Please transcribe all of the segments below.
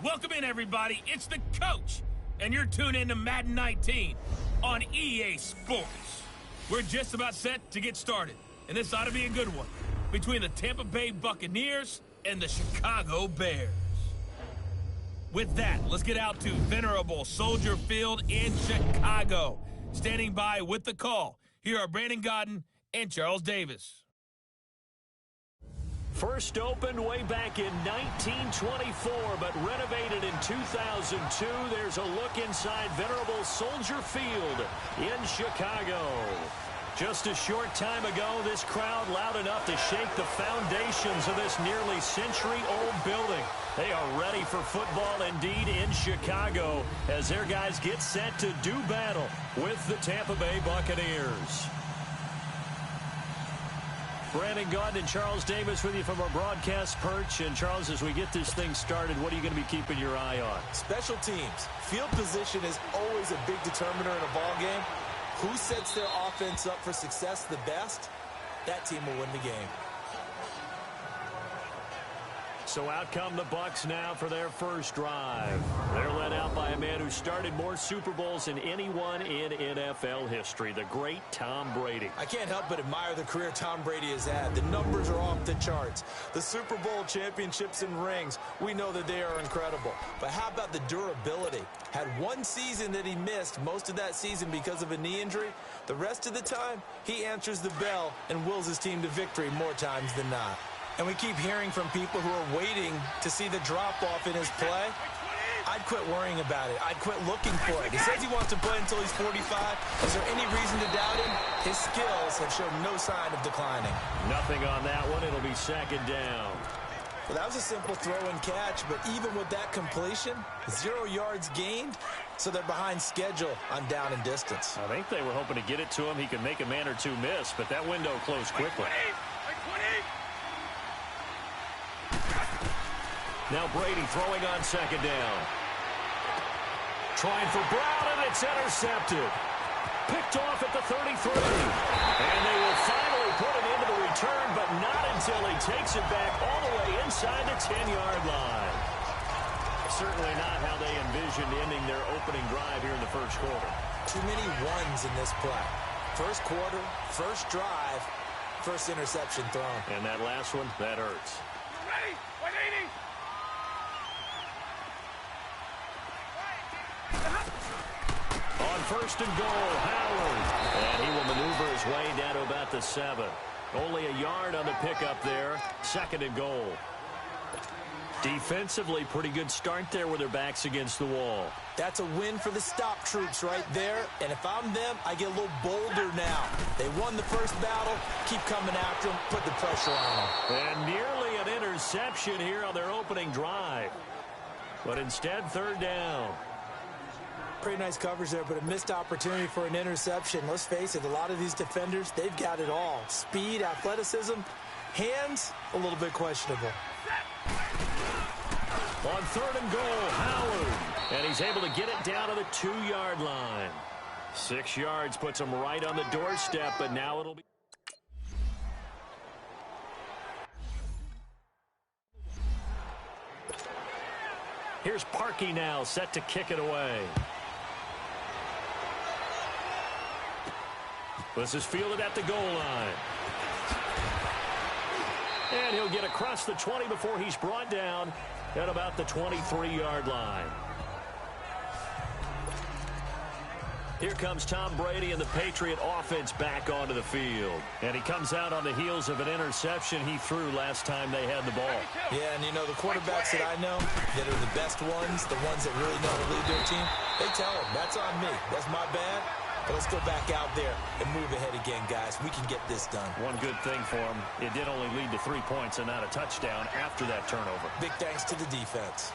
Welcome in, everybody. It's the coach, and you're tuned in to Madden 19 on EA Sports. We're just about set to get started, and this ought to be a good one between the Tampa Bay Buccaneers and the Chicago Bears. With that, let's get out to venerable Soldier Field in Chicago. Standing by with the call, here are Brandon Godden and Charles Davis. First opened way back in 1924, but renovated in 2002. There's a look inside venerable Soldier Field in Chicago. Just a short time ago, this crowd loud enough to shake the foundations of this nearly century-old building. They are ready for football indeed in Chicago as their guys get set to do battle with the Tampa Bay Buccaneers. Brandon Godden and Charles Davis with you from our broadcast perch. And Charles, as we get this thing started, what are you going to be keeping your eye on? Special teams. Field position is always a big determiner in a ball game. Who sets their offense up for success the best, that team will win the game. So out come the Bucs now for their first drive. They're led out by a man who started more Super Bowls than anyone in NFL history, the great Tom Brady. I can't help but admire the career Tom Brady has had. The numbers are off the charts. The Super Bowl championships and rings, we know that they are incredible. But how about the durability? Had one season that he missed, most of that season because of a knee injury. The rest of the time, he answers the bell and wills his team to victory more times than not. And we keep hearing from people who are waiting to see the drop-off in his play. I'd quit worrying about it. I'd quit looking for it. He says he wants to play until he's 45. Is there any reason to doubt him? His skills have shown no sign of declining. Nothing on that one. It'll be second down. Well, that was a simple throw and catch, but even with that completion, 0 yards gained, so they're behind schedule on down and distance. I think they were hoping to get it to him. He could make a man or two miss, but that window closed quickly. Now Brady throwing on second down. Trying for Brown, and it's intercepted. Picked off at the 33. And they will finally put it into the return, but not until he takes it back all the way inside the 10-yard line. Certainly not how they envisioned ending their opening drive here in the first quarter. Too many ones in this play. First quarter, first drive, first interception thrown. And that last one, that hurts. Ready? 180. On first and goal, Howard. And he will maneuver his way down to about the 7. Only a yard on the pickup there. Second and goal. Defensively, pretty good start there with their backs against the wall. That's a win for the stop troops right there. And if I'm them, I get a little bolder now. They won the first battle. Keep coming after them. Put the pressure on them. And nearly an interception here on their opening drive. But instead, third down. Pretty nice coverage there, but a missed opportunity for an interception. Let's face it, a lot of these defenders, they've got it all. Speed, athleticism, hands, a little bit questionable. On third and goal, Howard. And he's able to get it down to the 2-yard line. 6 yards puts him right on the doorstep, but now it'll be... Here's Parkey now, set to kick it away. This is fielded at the goal line. And he'll get across the 20 before he's brought down at about the 23-yard line. Here comes Tom Brady and the Patriot offense back onto the field. And he comes out on the heels of an interception he threw last time they had the ball. Yeah, and you know, the quarterbacks that I know that are the best ones, the ones that really know how to lead their team, they tell them, that's on me. That's my bad. But let's go back out there and move ahead again, guys. We can get this done. One good thing for him, it did only lead to 3 points and not a touchdown after that turnover. Big thanks to the defense.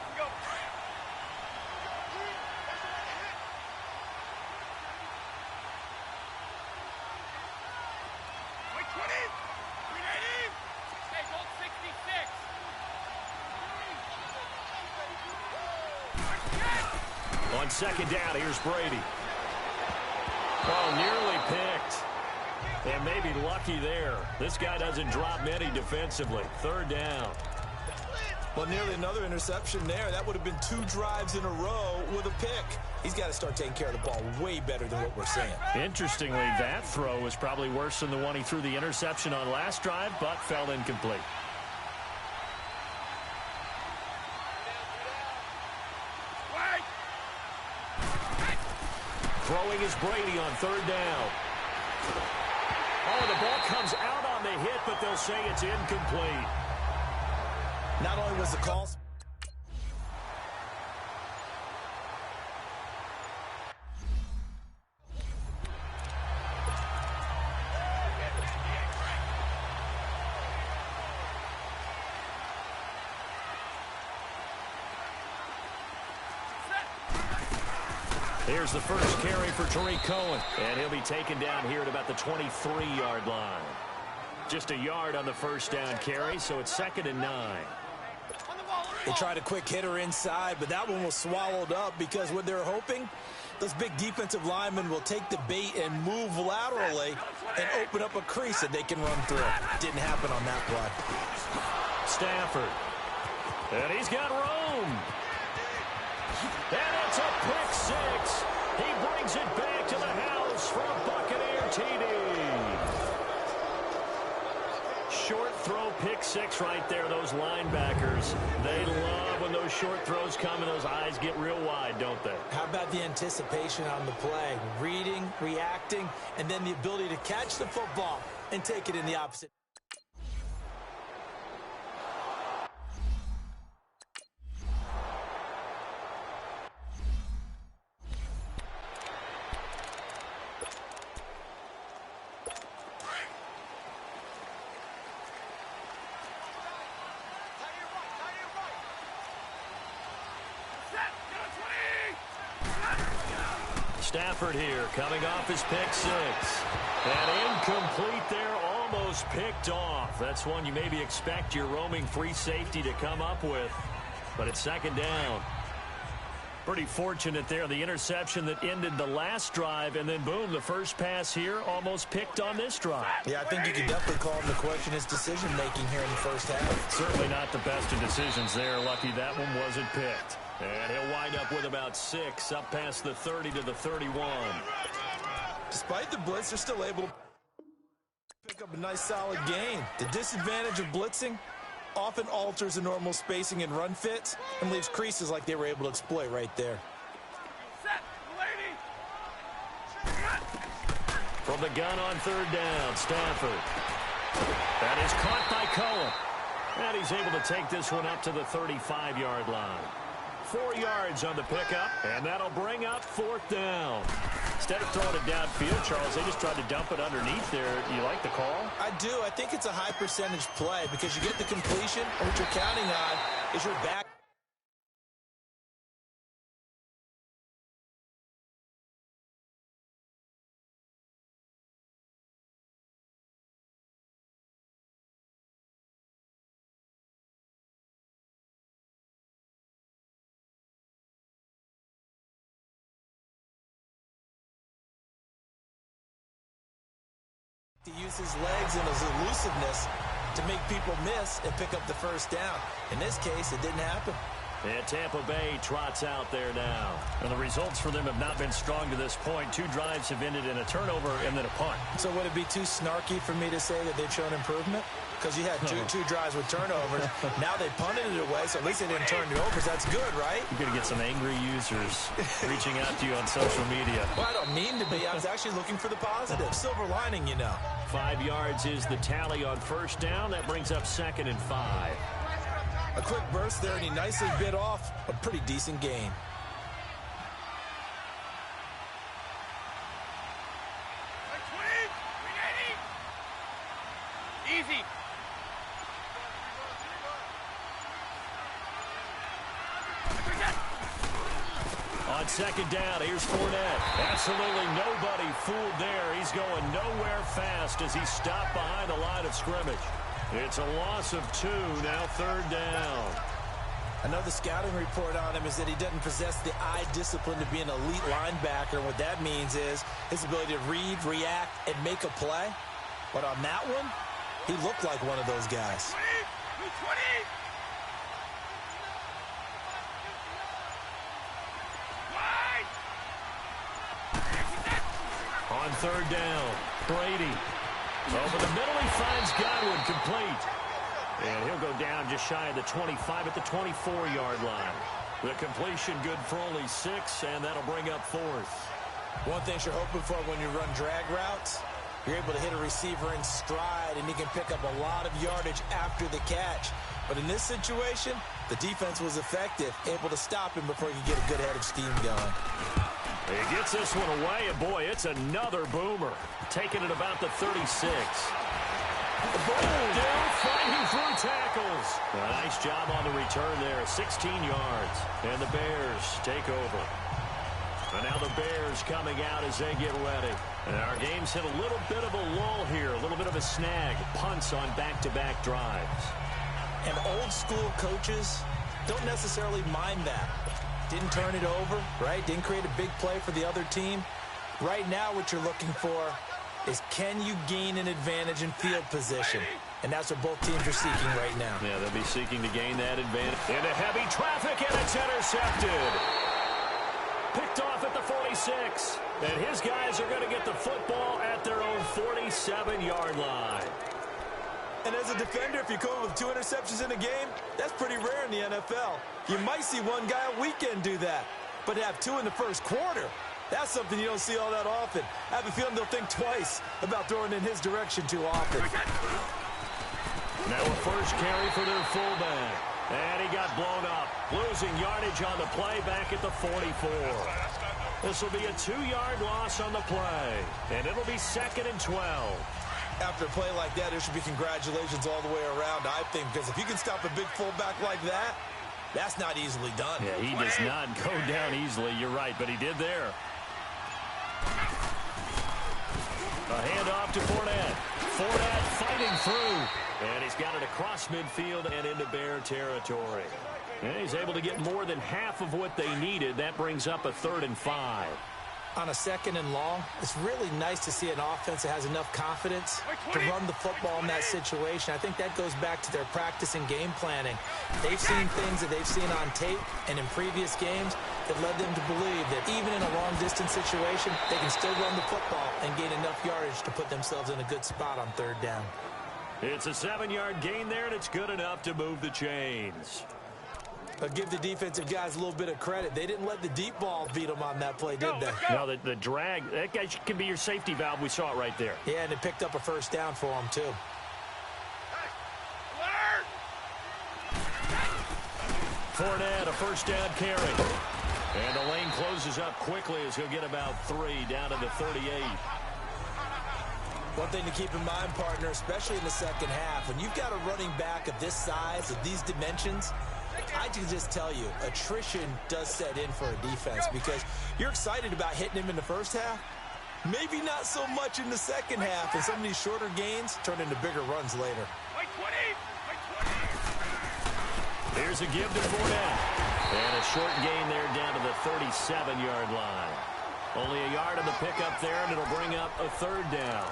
On second down, here's Brady. Oh, nearly picked. And maybe lucky there. This guy doesn't drop many defensively. Third down. Well, nearly another interception there. That would have been 2 drives in a row with a pick. He's got to start taking care of the ball way better than what we're seeing. Interestingly, that throw was probably worse than the one he threw the interception on last drive, but fell incomplete. Throwing is Brady on 3rd down. Oh, the ball comes out on the hit, but they'll say it's incomplete. Not only was the call... Here's the first carry for Tariq Cohen, and he'll be taken down here at about the 23-yard line. Just a yard on the first down carry, so it's 2nd and 9. They tried a quick hitter inside, but that one was swallowed up because what they're hoping, those big defensive linemen will take the bait and move laterally and open up a crease that they can run through. Didn't happen on that play. Stafford. And he's got room. And it's a pick 6. He brings it back to the house for a Buccaneer TD. Short throw, pick 6 right there. Those linebackers, they love when those short throws come and those eyes get real wide, don't they? How about the anticipation on the play? Reading, reacting, and then the ability to catch the football and take it in the opposite. Stafford here, coming off his pick 6. And incomplete there, almost picked off. That's one you maybe expect your roaming free safety to come up with. But it's 2nd down. Pretty fortunate there, the interception that ended the last drive, and then boom, the first pass here almost picked on this drive. Yeah, I think you could definitely call him to question his decision-making here in the first half. Certainly not the best of decisions there. Lucky that one wasn't picked. And he'll wind up with about 6, up past the 30 to the 31. Despite the blitz, they're still able to pick up a nice solid gain. The disadvantage of blitzing often alters the normal spacing and run fits and leaves creases like they were able to exploit right there. From the gun on 3rd down, Stafford. That is caught by Cohen. And he's able to take this one up to the 35-yard line. 4 yards on the pickup, and that'll bring up 4th down. Instead of throwing it downfield, Charles, they just tried to dump it underneath there. You like the call? I do. I think it's a high percentage play because you get the completion, and what you're counting on is your back. To use his legs and his elusiveness to make people miss and pick up the first down. In this case, it didn't happen. And Tampa Bay trots out there now. And the results for them have not been strong to this point. 2 drives have ended in a turnover and then a punt. So would it be too snarky for me to say that they've shown improvement? Because you had two drives with turnovers. Now they punted it away, so at least they didn't turn it over. So that's good, right? You're going to get some angry users reaching out to you on social media. Well, I don't mean to be. I was actually looking for the positive. Silver lining, you know. 5 yards is the tally on 1st down. That brings up 2nd and 5. A quick burst there, and he nicely bit off a pretty decent gain. Easy. On 2nd down, here's Fournette. Absolutely nobody fooled there. He's going nowhere fast as he's stopped behind the line of scrimmage. It's a loss of 2, now 3rd down. Another scouting report on him is that he doesn't possess the eye discipline to be an elite linebacker. What that means is his ability to read, react, and make a play. But on that one, he looked like one of those guys. 220. On third down, Brady. Over the middle, he finds Godwin, complete. And he'll go down just shy of the 25 at the 24-yard line. The completion good for only 6, and that'll bring up 4th. One thing you're hoping for when you run drag routes, you're able to hit a receiver in stride, and he can pick up a lot of yardage after the catch. But in this situation, the defense was effective, able to stop him before he could get a good head of steam going. He gets this one away, and boy, it's another boomer. Taking it about the 36. Down, fighting through tackles. A nice job on the return there, 16 yards. And the Bears take over. And now the Bears coming out as they get ready. And our game's hit a little bit of a lull here, a little bit of a snag. Punts on back-to-back drives. And old-school coaches don't necessarily mind that. Didn't turn it over, right? Didn't create a big play for the other team. Right now what you're looking for is, can you gain an advantage in field position? And that's what both teams are seeking right now. Yeah, they'll be seeking to gain that advantage. Into heavy traffic, and it's intercepted. Picked off at the 46. And his guys are going to get the football at their own 47-yard line. And as a defender, if you come with 2 interceptions in a game, that's pretty rare in the NFL. You might see one guy a weekend do that, but to have 2 in the first quarter, that's something you don't see all that often. I have a feeling they'll think twice about throwing in his direction too often. Now a first carry for their fullback. And he got blown up. Losing yardage on the play back at the 44. This will be a 2-yard loss on the play. And it'll be 2nd and 12. After a play like that, there should be congratulations all the way around, I think, because if you can stop a big fullback like that, that's not easily done. Yeah, he does not go down easily. You're right, but he did there. A handoff to Fournette. Fournette fighting through. And he's got it across midfield and into Bear territory. And he's able to get more than half of what they needed. That brings up a 3rd and 5. On a 2nd and long, it's really nice to see an offense that has enough confidence to run the football in that situation. I think that goes back to their practice and game planning. They've seen things that they've seen on tape and in previous games that led them to believe that even in a long-distance situation, they can still run the football and gain enough yardage to put themselves in a good spot on 3rd down. It's a 7-yard gain there, and it's good enough to move the chains. But give the defensive guys a little bit of credit. They didn't let the deep ball beat them on that play, did they? No, the drag, that guy can be your safety valve. We saw it right there. Yeah, and it picked up a first down for them, too. Fournette, a first down carry. And the lane closes up quickly as he'll get about 3 down to the 38. One thing to keep in mind, partner, especially in the second half, when you've got a running back of this size, of these dimensions, I can just tell you, attrition does set in for a defense because you're excited about hitting him in the first half. Maybe not so much in the second half, and some of these shorter gains turn into bigger runs later. Here's a give to Fournette. And a short gain there down to the 37-yard line. Only a yard on the pickup there, and it'll bring up a 3rd down.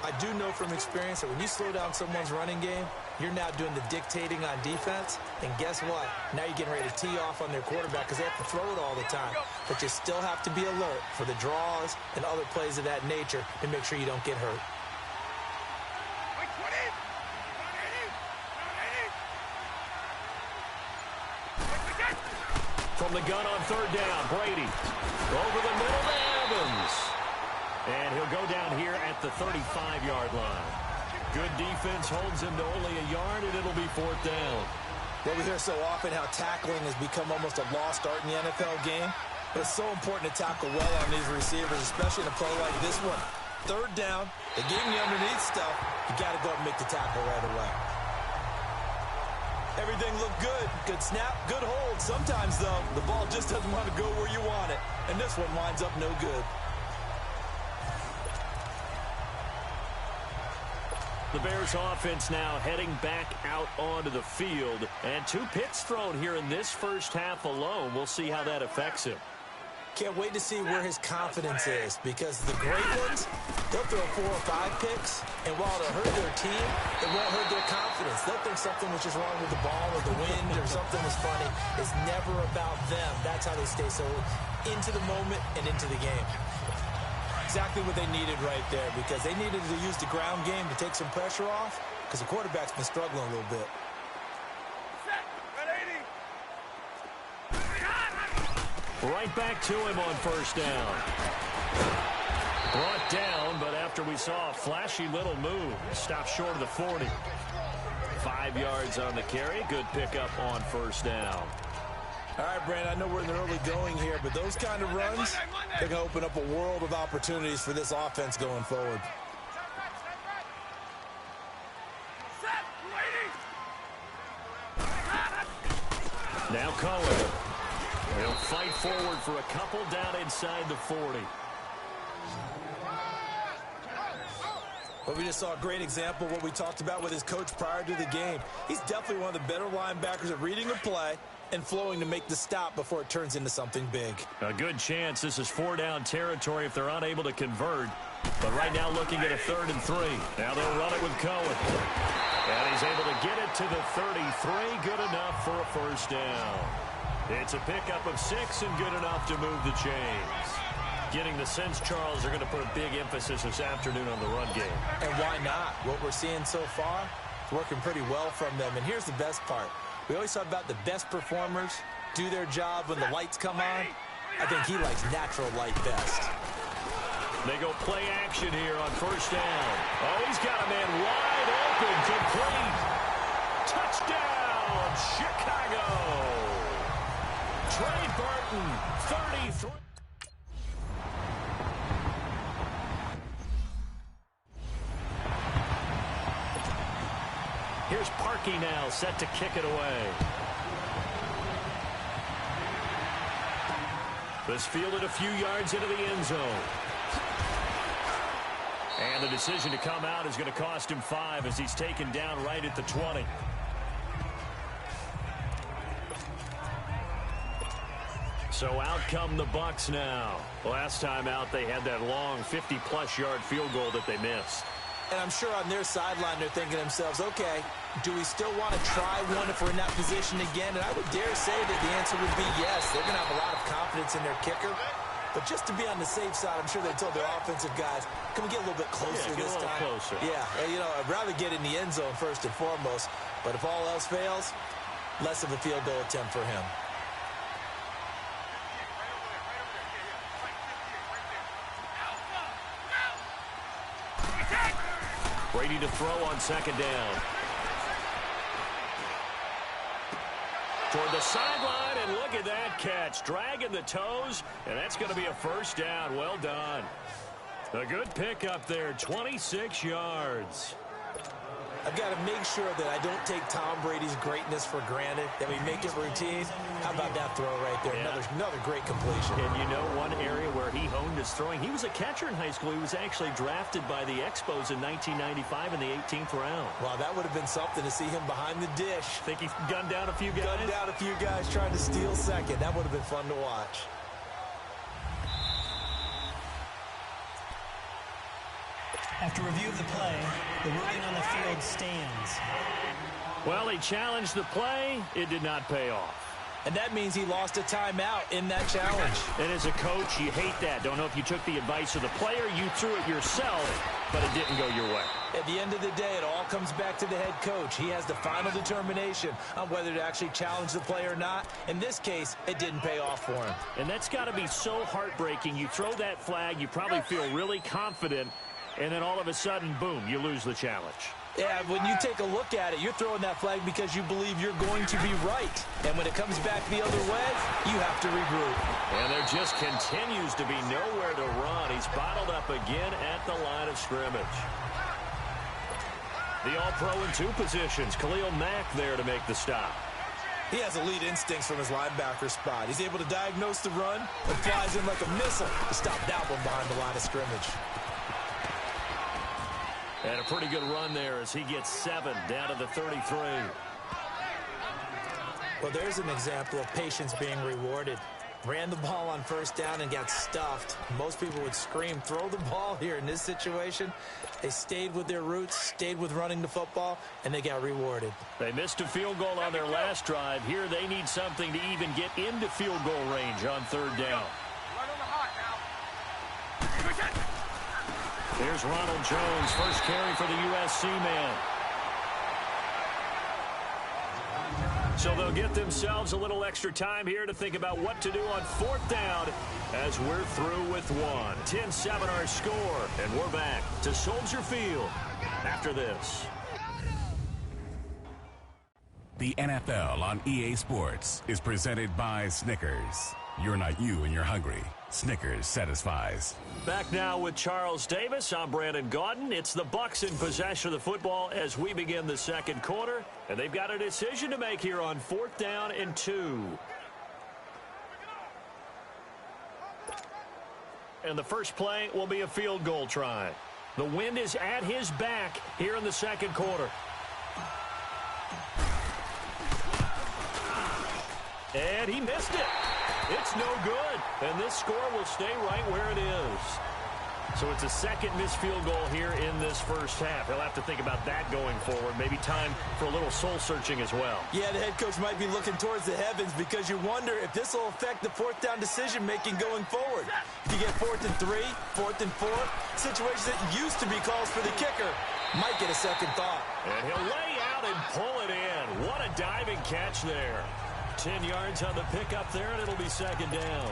I do know from experience that when you slow down someone's running game, you're now doing the dictating on defense. And guess what? Now you're getting ready to tee off on their quarterback because they have to throw it all the time. But you still have to be alert for the draws and other plays of that nature to make sure you don't get hurt. From the gun on 3rd down, Brady. Over the middle to Evans. And he'll go down here at the 35-yard line. Good defense holds him to only a yard, and it'll be 4th down. Well, we hear so often how tackling has become almost a lost art in the NFL game. But it's so important to tackle well on these receivers, especially in a play like this one. 3rd down, they gave him the underneath stuff. You got to go and make the tackle right away. Everything looked good. Good snap, good hold. Sometimes, though, the ball just doesn't want to go where you want it. And this one winds up no good. The Bears offense now heading back out onto the field. And 2 picks thrown here in this first half alone. We'll see how that affects him. Can't wait to see where his confidence is, because the great ones, they'll throw 4 or 5 picks, and while it'll hurt their team, it won't hurt their confidence. They'll think something was just wrong with the ball or the wind or something was funny. It's never about them. That's how they stay so into the moment and into the game. exactly what they needed right there because they needed to use the ground game to take some pressure off because the quarterback's been struggling a little bit. Right back to him on first down. Brought down, but after we saw a flashy little move, stopped short of the 40. 5 yards on the carry. Good pickup on first down. All right, Brandon, I know we're in the early going here, but those kind of runs, they're going to open up a world of opportunities for this offense going forward. Now Cohen. He'll fight forward for a couple down inside the 40. But we just saw a great example of what we talked about with his coach prior to the game. He's definitely one of the better linebackers at reading a play and flowing to make the stop before it turns into something big. A good chance this is 4-down territory if they're unable to convert. But right now looking at a 3rd and 3. Now they'll run it with Cohen. And he's able to get it to the 33. Good enough for a first down. It's a pickup of 6 and good enough to move the chains. Getting the sense, Charles, they're going to put a big emphasis this afternoon on the run game. And why not? What we're seeing so far is working pretty well from them. And here's the best part. We always talk about the best performers do their job when the lights come on. I think he likes natural light best. They go play action here on first down. Oh, he's got a man wide open, complete. Touchdown, Chicago. Trey Burton, 33. Here's Parkey now, set to kick it away. This fielded a few yards into the end zone. And the decision to come out is going to cost him 5 as he's taken down right at the 20. So out come the Bucs now. Last time out, they had that long 50-plus yard field goal that they missed. And I'm sure on their sideline they're thinking to themselves, okay, do we still want to try one if we're in that position again? And I would dare say that the answer would be yes. They're going to have a lot of confidence in their kicker. But just to be on the safe side, I'm sure they told their offensive guys, can we get a little bit closer this time? Closer. Yeah, you know, I'd rather get in the end zone first and foremost. But if all else fails, less of a field goal attempt for him. Brady to throw on second down. Toward the sideline, and look at that catch. Dragging the toes, and that's going to be a first down. Well done. A good pickup there, 26 yards. I've got to make sure that I don't take Tom Brady's greatness for granted, that we make it routine. How about that throw right there? Yeah. Another great completion. And you know one area where he honed his throwing, he was a catcher in high school. He was actually drafted by the Expos in 1995 in the 18th round. Wow, that would have been something to see him behind the dish. Think he gunned down a few guys? Gunned down a few guys trying to steal second. That would have been fun to watch. After review of the play, the ruling on the field stands. Well, he challenged the play. It did not pay off. And that means he lost a timeout in that challenge. And as a coach, you hate that. Don't know if you took the advice of the player, you threw it yourself, but it didn't go your way. At the end of the day, it all comes back to the head coach. He has the final determination on whether to actually challenge the play or not. In this case, it didn't pay off for him. And that's got to be so heartbreaking. You throw that flag, you probably feel really confident, and then all of a sudden, boom, you lose the challenge. Yeah, when you take a look at it, you're throwing that flag because you believe you're going to be right. And when it comes back the other way, you have to regroup. And there just continues to be nowhere to run. He's bottled up again at the line of scrimmage. The All-Pro in 2 positions. Khalil Mack there to make the stop. He has elite instincts from his linebacker spot. He's able to diagnose the run and flies in like a missile to stop that one behind the line of scrimmage. And a pretty good run there as he gets 7 down to the 33. Well, there's an example of patience being rewarded. Ran the ball on first down and got stuffed. Most people would scream, throw the ball here. In this situation, they stayed with their roots, stayed with running the football, and they got rewarded. They missed a field goal on their last drive. Here they need something to even get into field goal range on third down. Here's Ronald Jones, first carry for the USC man. So they'll get themselves a little extra time here to think about what to do on 4th down as we're through with one. 10-7 our score, and we're back to Soldier Field after this. The NFL on EA Sports is presented by Snickers. You're not you and you're hungry. Snickers satisfies. Back now with Charles Davis. I'm Brandon Gaudin. It's the Bucs in possession of the football as we begin the second quarter. And they've got a decision to make here on 4th down and 2. And the first play will be a field goal try. The wind is at his back here in the second quarter. And he missed it. It's no good. And this score will stay right where it is. So it's a second missed field goal here in this first half. He'll have to think about that going forward. Maybe time for a little soul-searching as well. Yeah, the head coach might be looking towards the heavens because you wonder if this will affect the 4th down decision-making going forward. If you get 4th and 3, 4th and 4, situations that used to be calls for the kicker might get a second thought. And he'll lay out and pull it in. What a diving catch there. 10 yards on the pickup there, and it'll be second down.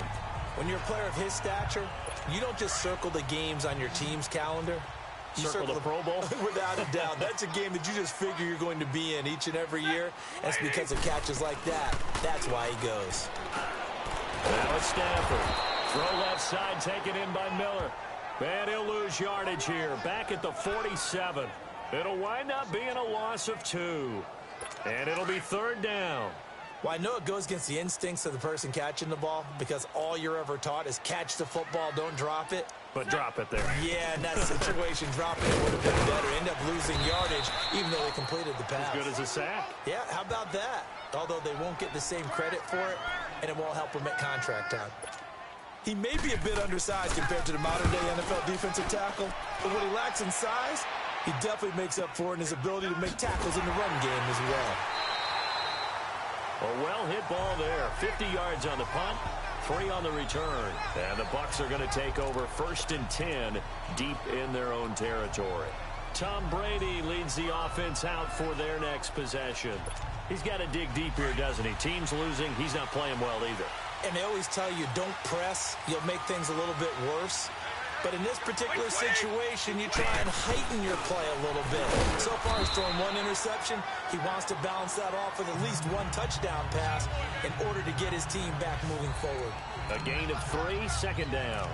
When you're a player of his stature, you don't just circle the games on your team's calendar. You circle the Pro Bowl? Without a doubt. That's a game that you just figure you're going to be in each and every year. That's because of catches like that. That's why he goes. Now it's Stafford. Throw left side, taken in by Miller. And he'll lose yardage here. Back at the 47. It'll wind up being a loss of 2. And it'll be 3rd down. Well, I know it goes against the instincts of the person catching the ball because all you're ever taught is catch the football, don't drop it. But drop it there. Yeah, in that situation, dropping it would have been better. End up losing yardage, even though they completed the pass. As good as a sack. Yeah, how about that? Although they won't get the same credit for it, and it won't help him at contract time. He may be a bit undersized compared to the modern-day NFL defensive tackle, but what he lacks in size, he definitely makes up for in his ability to make tackles in the run game as well. A well-hit ball there. 50 yards on the punt, 3 on the return. And the Bucs are going to take over 1st and 10 deep in their own territory. Tom Brady leads the offense out for their next possession. He's got to dig deep here, doesn't he? Team's losing. He's not playing well either. And they always tell you, don't press. You'll make things a little bit worse. But in this particular situation, you try and heighten your play a little bit. So far, he's thrown 1 interception. He wants to balance that off with at least 1 touchdown pass in order to get his team back moving forward. A gain of 3, 2nd down.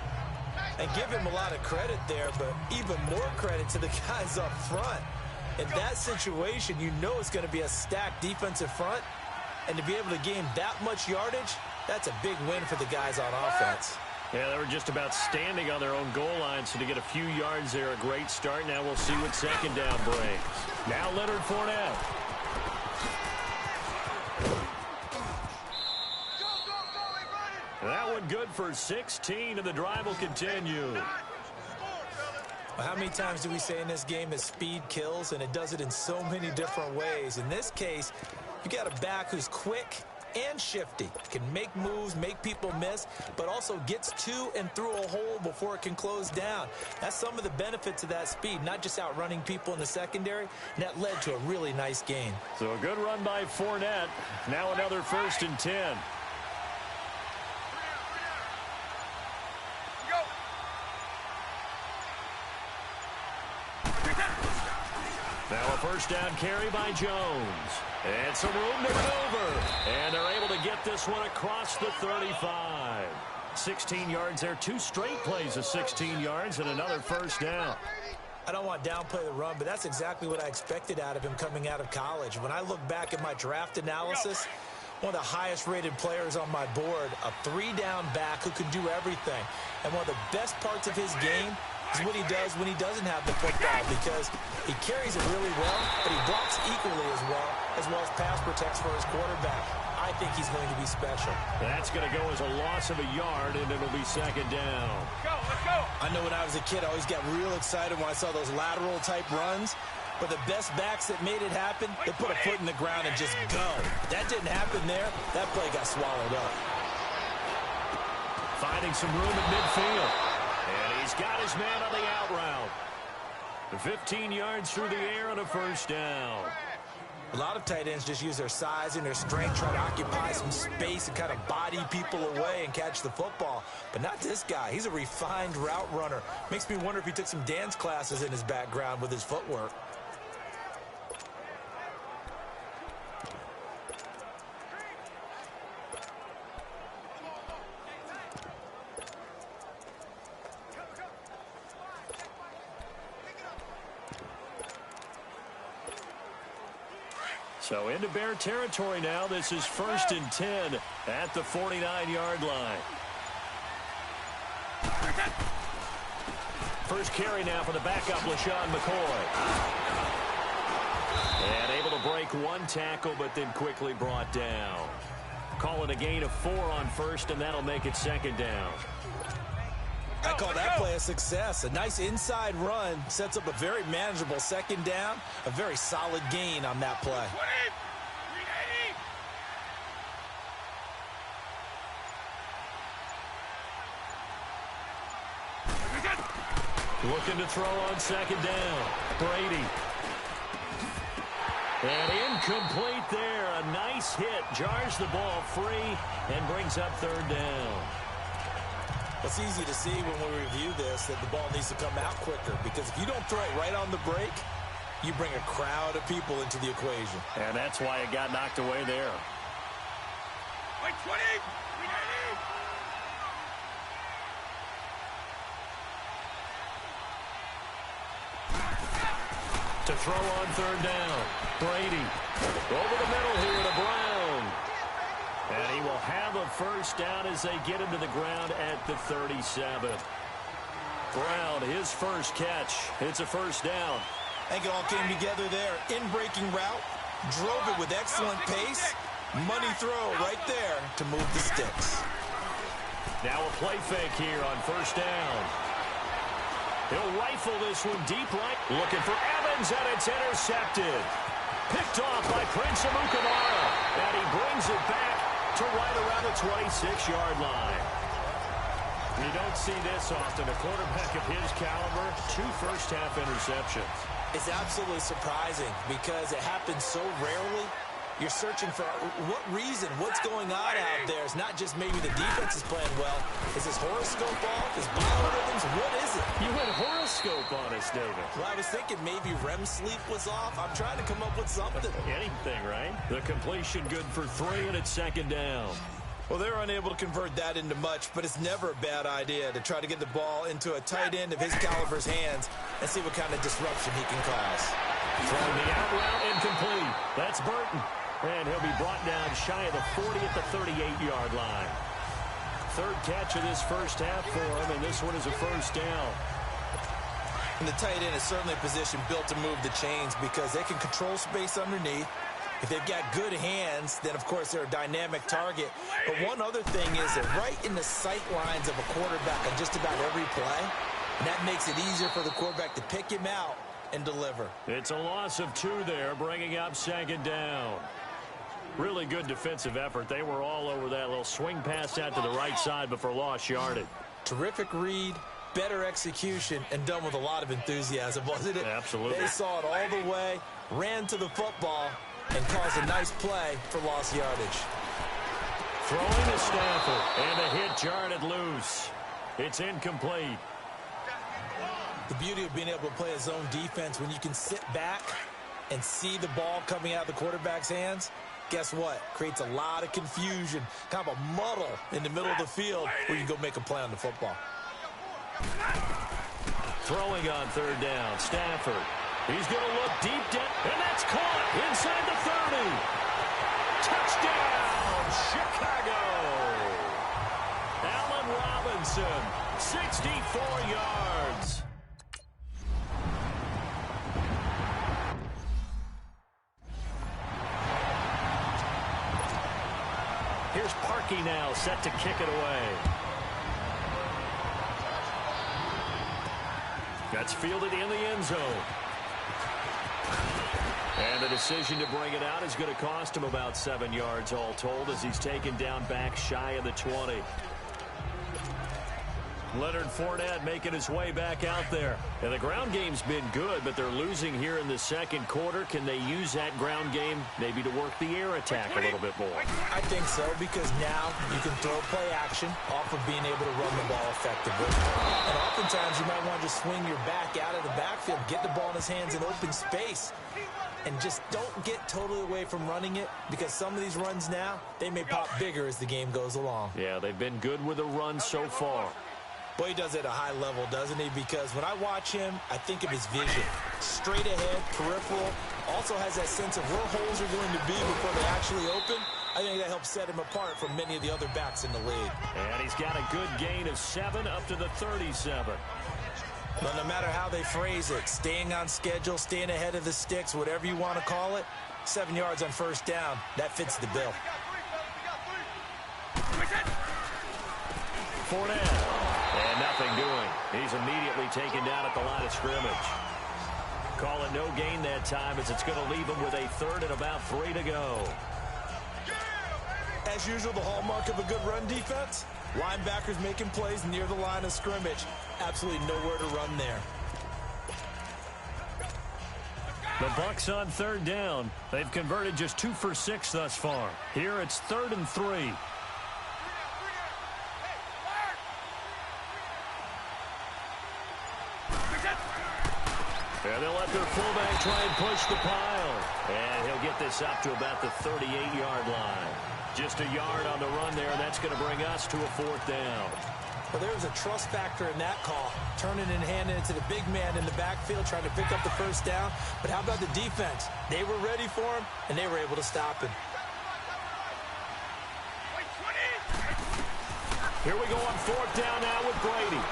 And give him a lot of credit there, but even more credit to the guys up front. In that situation, you know it's going to be a stacked defensive front. And to be able to gain that much yardage, that's a big win for the guys on offense. Yeah, they were just about standing on their own goal line, so to get a few yards there, a great start. Now we'll see what 2nd down brings. Now Leonard Fournette. That one good for 16, and the drive will continue. Well, how many times do we say in this game that speed kills, and it does it in so many different ways? In this case, you got a back who's quick and shifty, can make moves, make people miss, but also gets to and through a hole before it can close down. That's some of the benefits of that speed, not just outrunning people in the secondary, and that led to a really nice gain. So a good run by Fournette. Now another 1st and 10. Now a 1st down carry by Jones. And some room to maneuver. And they're able to get this one across the 35. 16 yards there. 2 straight plays of 16 yards and another 1st down. I don't want to downplay the run, but that's exactly what I expected out of him coming out of college. When I look back at my draft analysis, one of the highest-rated players on my board, a 3-down back who can do everything. And one of the best parts of his game is what he does when he doesn't have the football, because he carries it really well, but he blocks equally as well as pass protects for his quarterback. I think he's going to be special. That's going to go as a loss of a yard, and it'll be 2nd down. Let's go. I know when I was a kid, I always got real excited when I saw those lateral-type runs. But the best backs that made it happen, they put a foot in the ground and just go. That didn't happen there. That play got swallowed up. Finding some room at midfield. And he's got his man on the out route. 15 yards through the air and a first down. A lot of tight ends just use their size and their strength, try to occupy some space and kind of body people away and catch the football. But not this guy. He's a refined route runner. Makes me wonder if he took some dance classes in his background with his footwork. So into Bear territory now. This is 1st and 10 at the 49-yard line. First carry now for the backup, LaShawn McCoy. And able to break one tackle, but then quickly brought down. Call it a gain of 4 on first, and that'll make it 2nd down. I call that play a success. A nice inside run sets up a very manageable 2nd down. A very solid gain on that play. Looking to throw on 2nd down. Brady. And incomplete there. A nice hit. Jars the ball free and brings up 3rd down. It's easy to see when we review this that the ball needs to come out quicker, because if you don't throw it right on the break, you bring a crowd of people into the equation. And that's why it got knocked away there. Wait, 20! To throw on 3rd down. Brady. Over the middle here to Brown. And he will have a first down as they get him to the ground at the 37. Brown, his first catch. It's a first down. I think it all came together there. In-breaking route. Drove it with excellent pace. Money throw right there to move the sticks. Now a play fake here on 1st down. He'll rifle this one deep right. Looking for Evans, and it's intercepted. Picked off by Prince Amukamara. And he brings it back to right around the 26-yard line. You don't see this often. A quarterback of his caliber, 2 first-half interceptions. It's absolutely surprising because it happens so rarely. You're searching for what reason, what's going on out there. It's not just maybe the defense is playing well. Is his horoscope off? Is biorhythms? What is it? You went horoscope on us, David. Well, I was thinking maybe REM sleep was off. I'm trying to come up with something. Anything, right? The completion good for 3, and it's 2nd down. Well, they're unable to convert that into much, but it's never a bad idea to try to get the ball into a tight end of his caliber's hands and see what kind of disruption he can cause. Throwing the out route, incomplete. That's Burton. And he'll be brought down shy of the 40 at the 38-yard line. 3rd catch of this first half for him, and this one is a first down. And the tight end is certainly a position built to move the chains because they can control space underneath. If they've got good hands, then, of course, they're a dynamic target. But one other thing is they're right in the sight lines of a quarterback on just about every play. And that makes it easier for the quarterback to pick him out and deliver. It's a loss of 2 there, bringing up 2nd down. Really good defensive effort. They were all over that little swing pass out to the right side before lost yardage. Terrific read, better execution, and done with a lot of enthusiasm, wasn't it? Absolutely. They saw it all the way, ran to the football, and caused a nice play for lost yardage. Throwing to Stafford, and a hit jarred it loose. It's incomplete. The beauty of being able to play a zone defense when you can sit back and see the ball coming out of the quarterback's hands, guess what? Creates a lot of confusion, kind of a muddle in the middle of the field where you can go make a play on the football. Throwing on 3rd down, Stafford. He's going to look deep down, and that's caught inside the 30. Touchdown, Chicago. Allen Robinson, 64 yards. Here's Parkey now, set to kick it away. That's fielded in the end zone. And the decision to bring it out is going to cost him about 7 yards all told as he's taken down back shy of the 20. Leonard Fournette making his way back out there. And the ground game's been good, but they're losing here in the second quarter. Can they use that ground game maybe to work the air attack a little bit more? I think so, because now you can throw play action off of being able to run the ball effectively. And oftentimes you might want to just swing your back out of the backfield, get the ball in his hands in open space, and just don't get totally away from running it, because some of these runs now, they may pop bigger as the game goes along. Yeah, they've been good with the run so far. Boy, he does it at a high level, doesn't he? Because when I watch him, I think of his vision. Straight ahead, peripheral, also has that sense of where holes are going to be before they actually open. I think that helps set him apart from many of the other backs in the league. And he's got a good gain of 7 up to the 37. But no matter how they phrase it, staying on schedule, staying ahead of the sticks, whatever you want to call it, 7 yards on first down, that fits the bill. Fournette. And nothing doing. He's immediately taken down at the line of scrimmage. Call it no gain that time, as it's going to leave him with a 3rd and about 3 to go. As usual, the hallmark of a good run defense, linebackers making plays near the line of scrimmage. Absolutely nowhere to run there. The Bucs on 3rd down. They've converted just 2 for 6 thus far. Here it's 3rd and 3. And they'll let their fullback try and push the pile. And he'll get this up to about the 38-yard line. Just a yard on the run there, and that's going to bring us to a 4th down. Well, there was a trust factor in that call, turning and handing it to the big man in the backfield, trying to pick up the first down. But how about the defense? They were ready for him, and they were able to stop him. Here we go on 4th down now with Brady.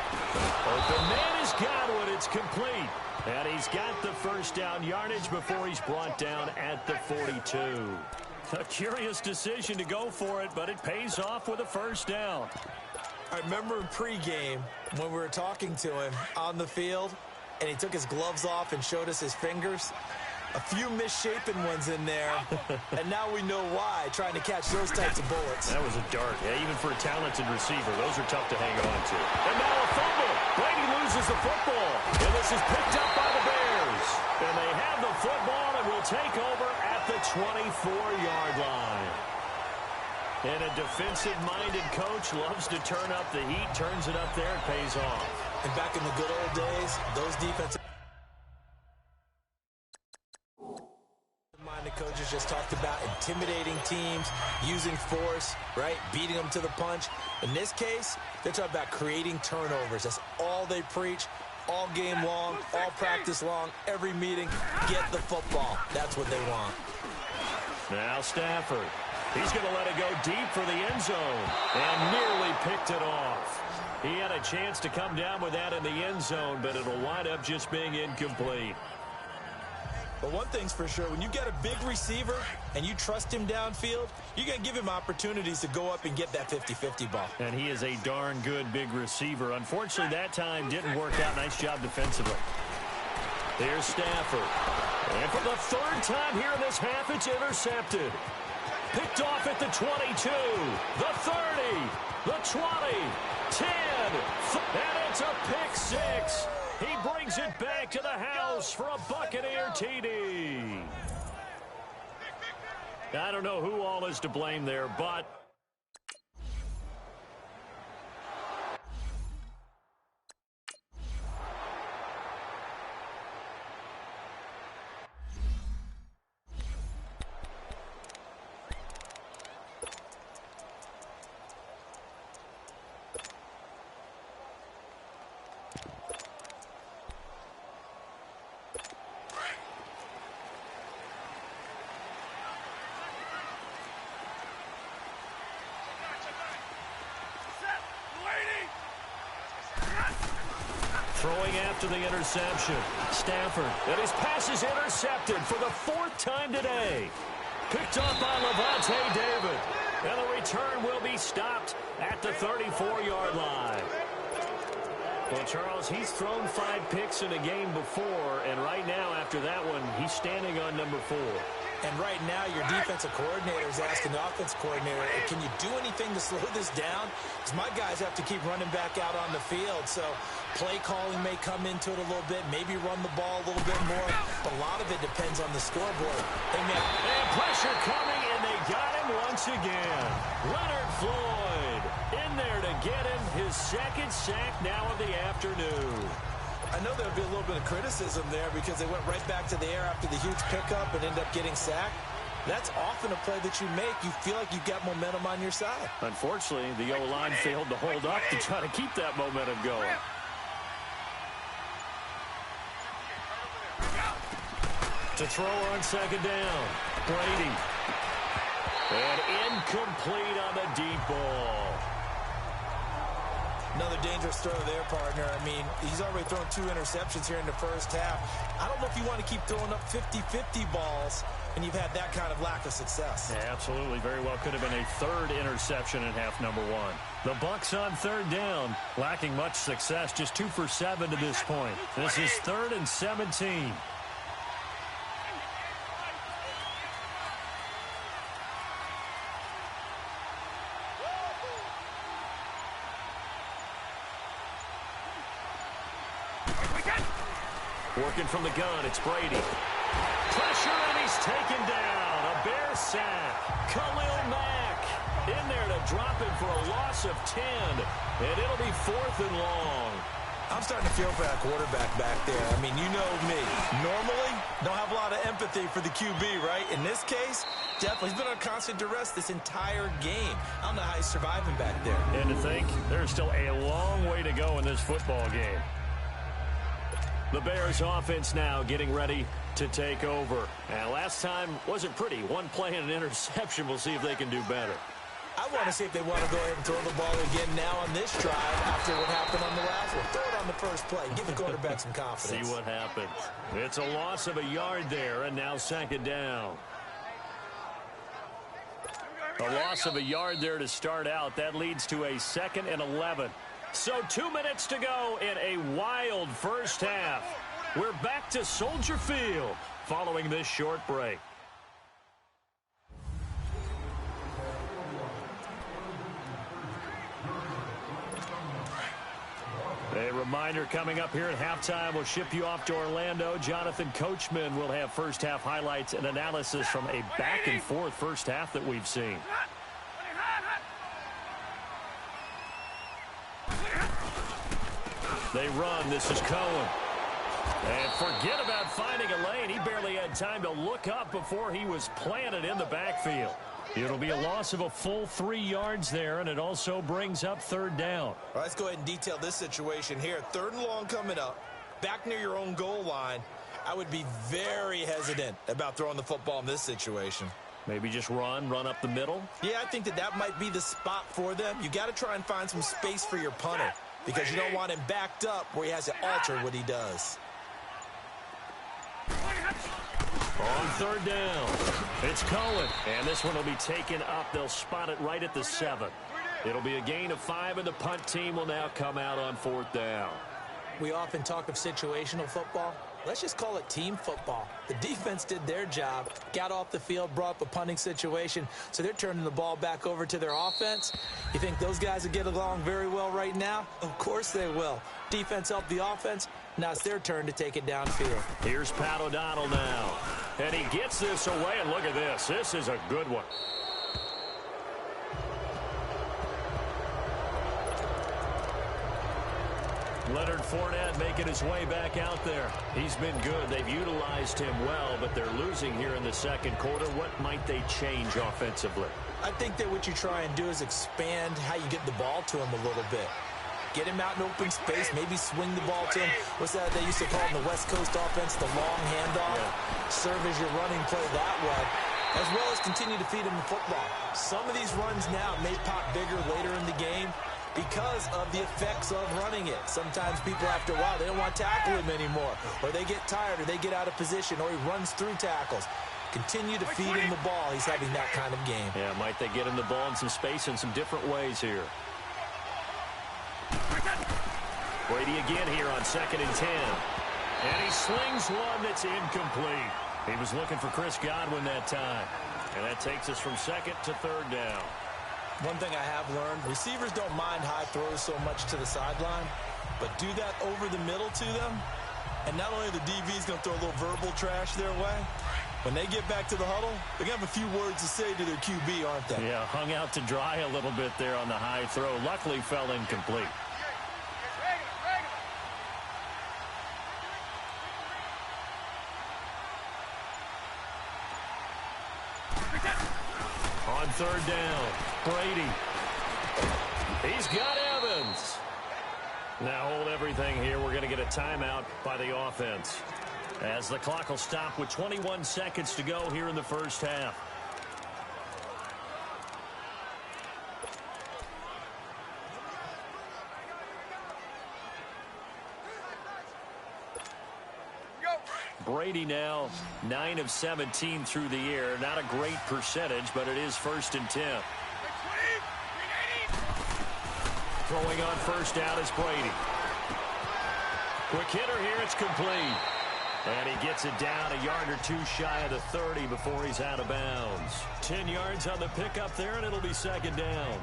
Open man has got one. It's complete. And he's got the first down yardage before he's brought down at the 42. A curious decision to go for it, but it pays off with a first down. I remember in pregame when we were talking to him on the field, and he took his gloves off and showed us his fingers. A few misshapen ones in there, and now we know why, trying to catch those types of bullets. That was a dart. Yeah, even for a talented receiver, those are tough to hang on to. And now a fumble. Brady loses the football, and this is picked up by the Bears. And they have the football and will take over at the 24-yard line. And a defensive-minded coach loves to turn up the heat, turns it up there, and pays off. And back in the good old days, those defensive minded coaches just talked about intimidating teams, using force, right, beating them to the punch. In this case, they're talking about creating turnovers. That's all they preach, all game long, all practice long, every meeting. Get the football. That's what they want. Now Stafford. He's going to let it go deep for the end zone and nearly picked it off. He had a chance to come down with that in the end zone, but it'll wind up just being incomplete. But one thing's for sure, when you get a big receiver and you trust him downfield, you're going to give him opportunities to go up and get that 50-50 ball. And he is a darn good big receiver. Unfortunately, that time didn't work out. Nice job defensively. Here's Stafford. And for the 3rd time here in this half, it's intercepted. Picked off at the 22, the 30, the 20, 10, and it's a pick 6. He brings it back to the house for a Buccaneer TD. I don't know who all is to blame there, but throwing after the interception. Stafford, and his pass is intercepted for the 4th time today. Picked up by Levante David. And the return will be stopped at the 34-yard line. Well, Charles, he's thrown 5 picks in a game before, and right now after that one, he's standing on number 4. And right now, your defensive coordinator is asking the offensive coordinator, can you do anything to slow this down? Because my guys have to keep running back out on the field. So play calling may come into it a little bit, maybe run the ball a little bit more. But a lot of it depends on the scoreboard. And pressure coming, and they got him once again. Leonard Floyd in there to get him his second sack now of the afternoon. I know there'll be a little bit of criticism there because they went right back to the air after the huge pickup and ended up getting sacked. That's often a play that you make. You feel like you've got momentum on your side. Unfortunately, the O-line failed to hold up to try to keep that momentum going. To throw on second down, Brady. And incomplete on the deep ball. Another dangerous throw there, partner. I mean, he's already thrown 2 interceptions here in the first half. I don't know if you want to keep throwing up 50-50 balls and you've had that kind of lack of success. Yeah, absolutely. Very well could have been a third interception in half number 1. The Bucs on third down, lacking much success, just 2 for 7 to this point. This is 3rd and 17. Working from the gun, it's Brady. Pressure, and he's taken down. A Bear sack. Khalil Mack in there to drop him for a loss of 10. And it'll be 4th and long. I'm starting to feel for that quarterback back there. I mean, you know me. Normally, don't have a lot of empathy for the QB, right? In this case, definitely. He's been on constant duress this entire game. I don't know how he's surviving back there. And to think, there's still a long way to go in this football game. The Bears offense now getting ready to take over. And last time wasn't pretty. 1 play and an interception. We'll see if they can do better. I want to see if they want to go ahead and throw the ball again now on this drive after what happened on the last one. Throw it on the first play. Give the quarterback some confidence. See what happens. It's a loss of a yard there, and now 2nd down. A loss of a yard there to start out. That leads to a 2nd and 11. So 2 minutes to go in a wild first half. We're back to Soldier Field following this short break. A reminder coming up here at halftime. We'll ship you off to Orlando. Jonathan Coachman will have first half highlights and analysis from a back and forth first half that we've seen. They run. This is Cohen. And forget about finding a lane. He barely had time to look up before he was planted in the backfield. It'll be a loss of a full 3 yards there, and it also brings up 3rd down. All right, let's go ahead and detail this situation here. 3rd and long coming up. Back near your own goal line. I would be very hesitant about throwing the football in this situation. Maybe just run up the middle? Yeah, I think that might be the spot for them. You got to try and find some space for your punter because you don't want him backed up where he has to alter what he does. On 3rd down, it's Cohen. And this one will be taken up. They'll spot it right at the 7. It'll be a gain of 5, and the punt team will now come out on 4th down. We often talk of situational football. Let's just call it team football. The defense did their job, got off the field, brought up a punting situation, so they're turning the ball back over to their offense. You think those guys will get along very well right now? Of course they will. Defense helped the offense. Now it's their turn to take it downfield. Here's Pat O'Donnell now. And he gets this away, and look at this. This is a good one. Leonard Fournette making his way back out there. He's been good. They've utilized him well, but they're losing here in the 2nd quarter. What might they change offensively? I think that what you try and do is expand how you get the ball to him a little bit. Get him out in open space, maybe swing the ball to him. What's that they used to call in the West Coast offense, the long handoff? Yeah. Serve as your running play that way, as well as continue to feed him the football. Some of these runs now may pop bigger later in the game because of the effects of running it. Sometimes people, after a while, they don't want to tackle him anymore, or they get tired, or they get out of position, or he runs through tackles. Continue to feed him the ball. He's having that kind of game. Yeah, might they get him the ball in some space in some different ways here. Brady again here on 2nd and 10. And he slings one that's incomplete. He was looking for Chris Godwin that time. And that takes us from second to third down. One thing I have learned, receivers don't mind high throws so much to the sideline, but do that over the middle to them, and not only the DB's going to throw a little verbal trash their way, when they get back to the huddle, they're going to have a few words to say to their QB, aren't they? Yeah, hung out to dry a little bit there on the high throw. Luckily fell incomplete. On third down, Brady. He's got Evans. Now hold everything here. We're going to get a timeout by the offense, as the clock will stop with 21 seconds to go here in the first half. Brady now 9 of 17 through the air. Not a great percentage, but it is 1st and 10. Throwing on first down is Brady. Quick hitter here. It's complete. And he gets it down a yard or two shy of the 30 before he's out of bounds. 10 yards on the pickup there, and it'll be second down.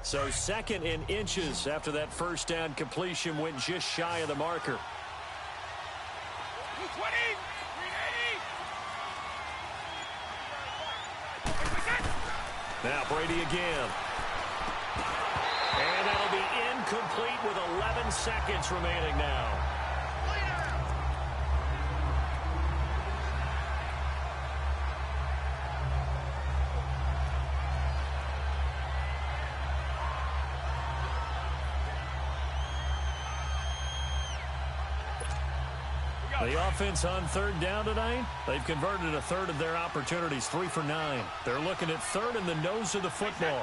So second in inches after that first down completion went just shy of the marker. Now Brady again. And that'll be incomplete with 11 seconds remaining now. The offense on third down tonight, they've converted a third of their opportunities, 3 for 9. They're looking at third in the nose of the football.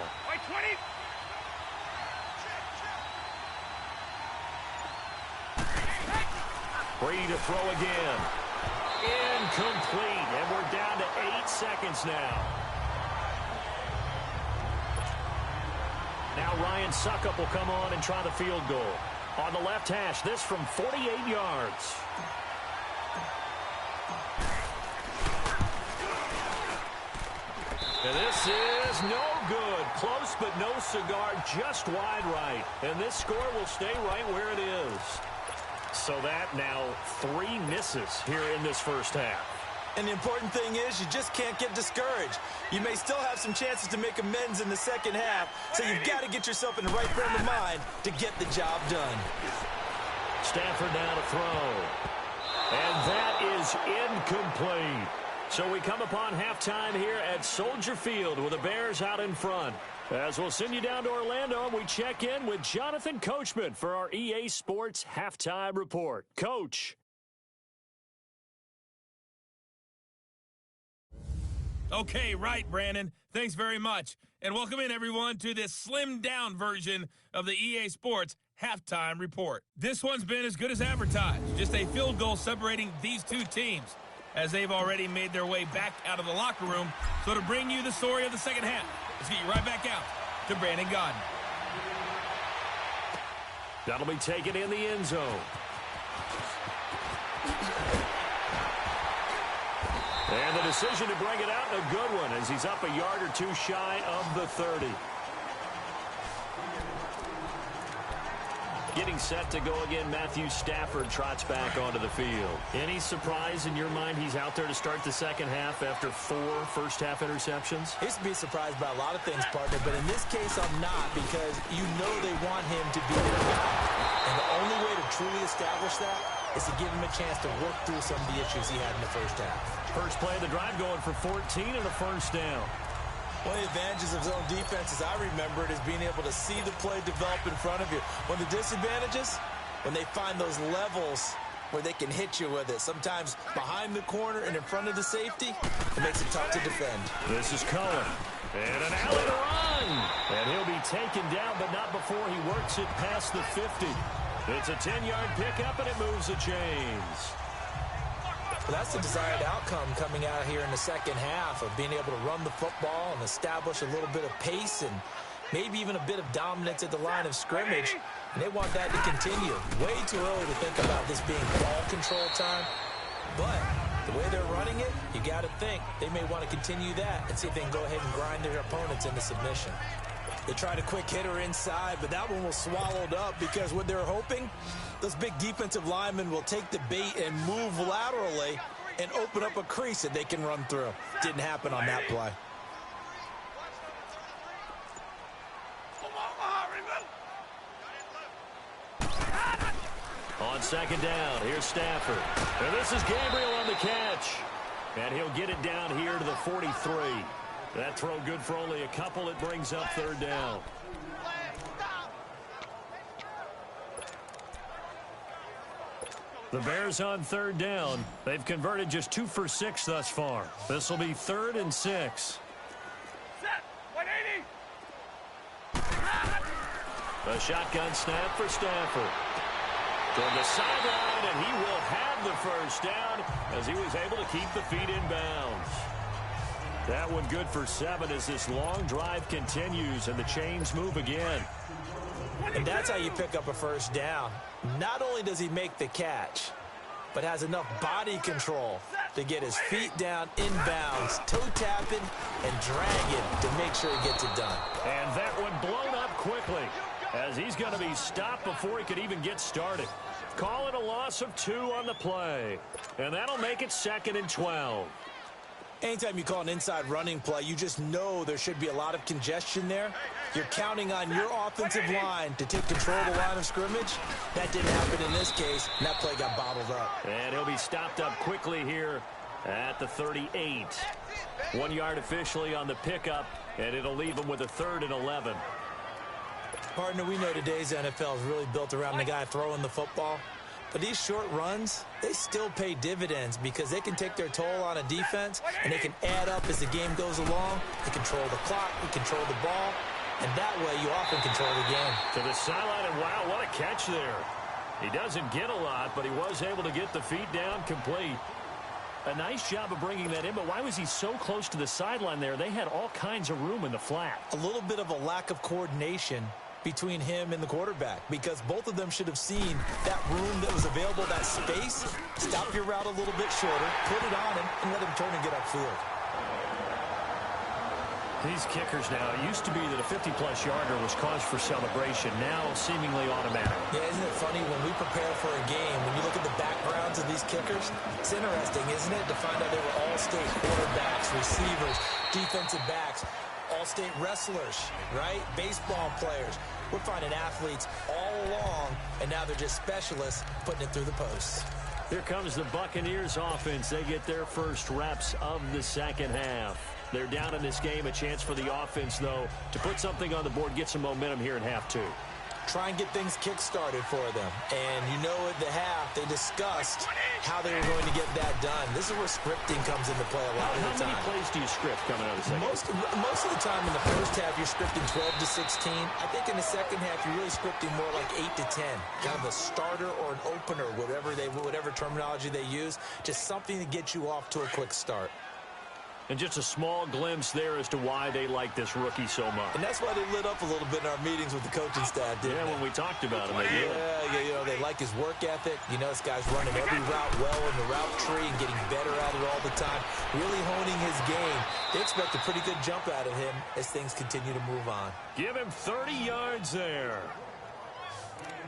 Brady to throw again. Incomplete, and we're down to 8 seconds now. Now Ryan Suckup will come on and try the field goal. On the left hash, this from 48 yards. And this is no good. Close but no cigar, just wide right. And this score will stay right where it is. So that now 3 misses here in this first half. And the important thing is you just can't get discouraged. You may still have some chances to make amends in the second half, so you've got to get yourself in the right frame of mind to get the job done. Stafford now to throw. And that is incomplete. So we come upon halftime here at Soldier Field with the Bears out in front. As we'll send you down to Orlando, we check in with Jonathan Coachman for our EA Sports Halftime Report. Coach. Okay, right, Brandon. Thanks very much. And welcome in, everyone, to this slimmed-down version of the EA Sports Halftime Report. This one's been as good as advertised. Just a field goal separating these two teams, as they've already made their way back out of the locker room. So to bring you the story of the second half, let's get you right back out to Brandon Godden. That'll be taken in the end zone. And the decision to bring it out, a good one, as he's up a yard or two shy of the 30. Getting set to go again, Matthew Stafford trots back onto the field. Any surprise in your mind he's out there to start the second half after 4 first-half interceptions? I used to be surprised by a lot of things, partner, but in this case I'm not, because you know they want him to be their guy. And the only way to truly establish that is to give him a chance to work through some of the issues he had in the first half. First play of the drive going for 14 and a first down. One of the advantages of zone defense, as I remember it, is being able to see the play develop in front of you. One of the disadvantages, when they find those levels where they can hit you with it, sometimes behind the corner and in front of the safety, it makes it tough to defend. This is Cohen. And an alley to run. And he'll be taken down, but not before he works it past the 50. It's a 10-yard pickup, and it moves the chains. Well, that's the desired outcome coming out here in the second half of being able to run the football and establish a little bit of pace and maybe even a bit of dominance at the line of scrimmage. And they want that to continue. Way too early to think about this being ball control time. But the way they're running it, you got to think they may want to continue that and see if they can go ahead and grind their opponents into submission. They tried a quick hitter inside, but that one was swallowed up because what they're hoping, those big defensive linemen will take the bait and move laterally and open up a crease that they can run through. Didn't happen on that play. On second down, here's Stafford. And this is Gabriel on the catch. And he'll get it down here to the 43. That throw good for only a couple. It brings up third down. The Bears on third down. They've converted just 2 for 6 thus far. This will be 3rd and 6. A shotgun snap for Stafford. From the sideline, and he will have the first down as he was able to keep the feet in bounds. That one good for 7 as this long drive continues and the chains move again. And that's how you pick up a first down. Not only does he make the catch, but has enough body control to get his feet down inbounds, toe tapping, and dragging to make sure he gets it done. And that one blown up quickly as he's going to be stopped before he could even get started. Call it a loss of 2 on the play. And that'll make it 2nd and 12. Anytime you call an inside running play, you just know there should be a lot of congestion there. You're counting on your offensive line to take control of the line of scrimmage. That didn't happen in this case, and that play got bottled up. And he'll be stopped up quickly here at the 38. 1 yard officially on the pickup, and it'll leave him with a 3rd and 11. Partner, we know today's NFL is really built around the guy throwing the football. But these short runs, they still pay dividends because they can take their toll on a defense and they can add up as the game goes along. They control the clock, they control the ball, and that way you often control the game. To the sideline, and wow, what a catch there. He doesn't get a lot, but he was able to get the feet down complete. A nice job of bringing that in, but why was he so close to the sideline there? They had all kinds of room in the flat. A little bit of a lack of coordination between him and the quarterback because both of them should have seen that room that was available, that space. Stop your route a little bit shorter, put it on him, and let him turn and get upfield. These kickers now, it used to be that a 50-plus yarder was cause for celebration. Now seemingly automatic. Yeah, isn't it funny when we prepare for a game, when you look at the backgrounds of these kickers, it's interesting, isn't it, to find out they were all-state quarterbacks, receivers, defensive backs, all-state wrestlers, right? Baseball players. We're finding athletes all along, and now they're just specialists putting it through the posts. Here comes the Buccaneers offense. They get their first reps of the second half. They're down in this game. A chance for the offense, though, to put something on the board, get some momentum here in half 2. Try and get things kick-started for them. And you know at the half, they discussed how they were going to get that done. This is where scripting comes into play a lot of the time. How many plays do you script coming out of the second? Most of the time in the first half, you're scripting 12 to 16. I think in the second half, you're really scripting more like 8 to 10. Kind of a starter or an opener, whatever terminology they use. Just something to get you off to a quick start. And just a small glimpse there as to why they like this rookie so much. And that's why they lit up a little bit in our meetings with the coaching staff, didn't they? When we talked about him, they did. Yeah, you know, they like his work ethic. You know, this guy's running every route well in the route tree and getting better at it all the time, really honing his game. They expect a pretty good jump out of him as things continue to move on. Give him 30 yards there.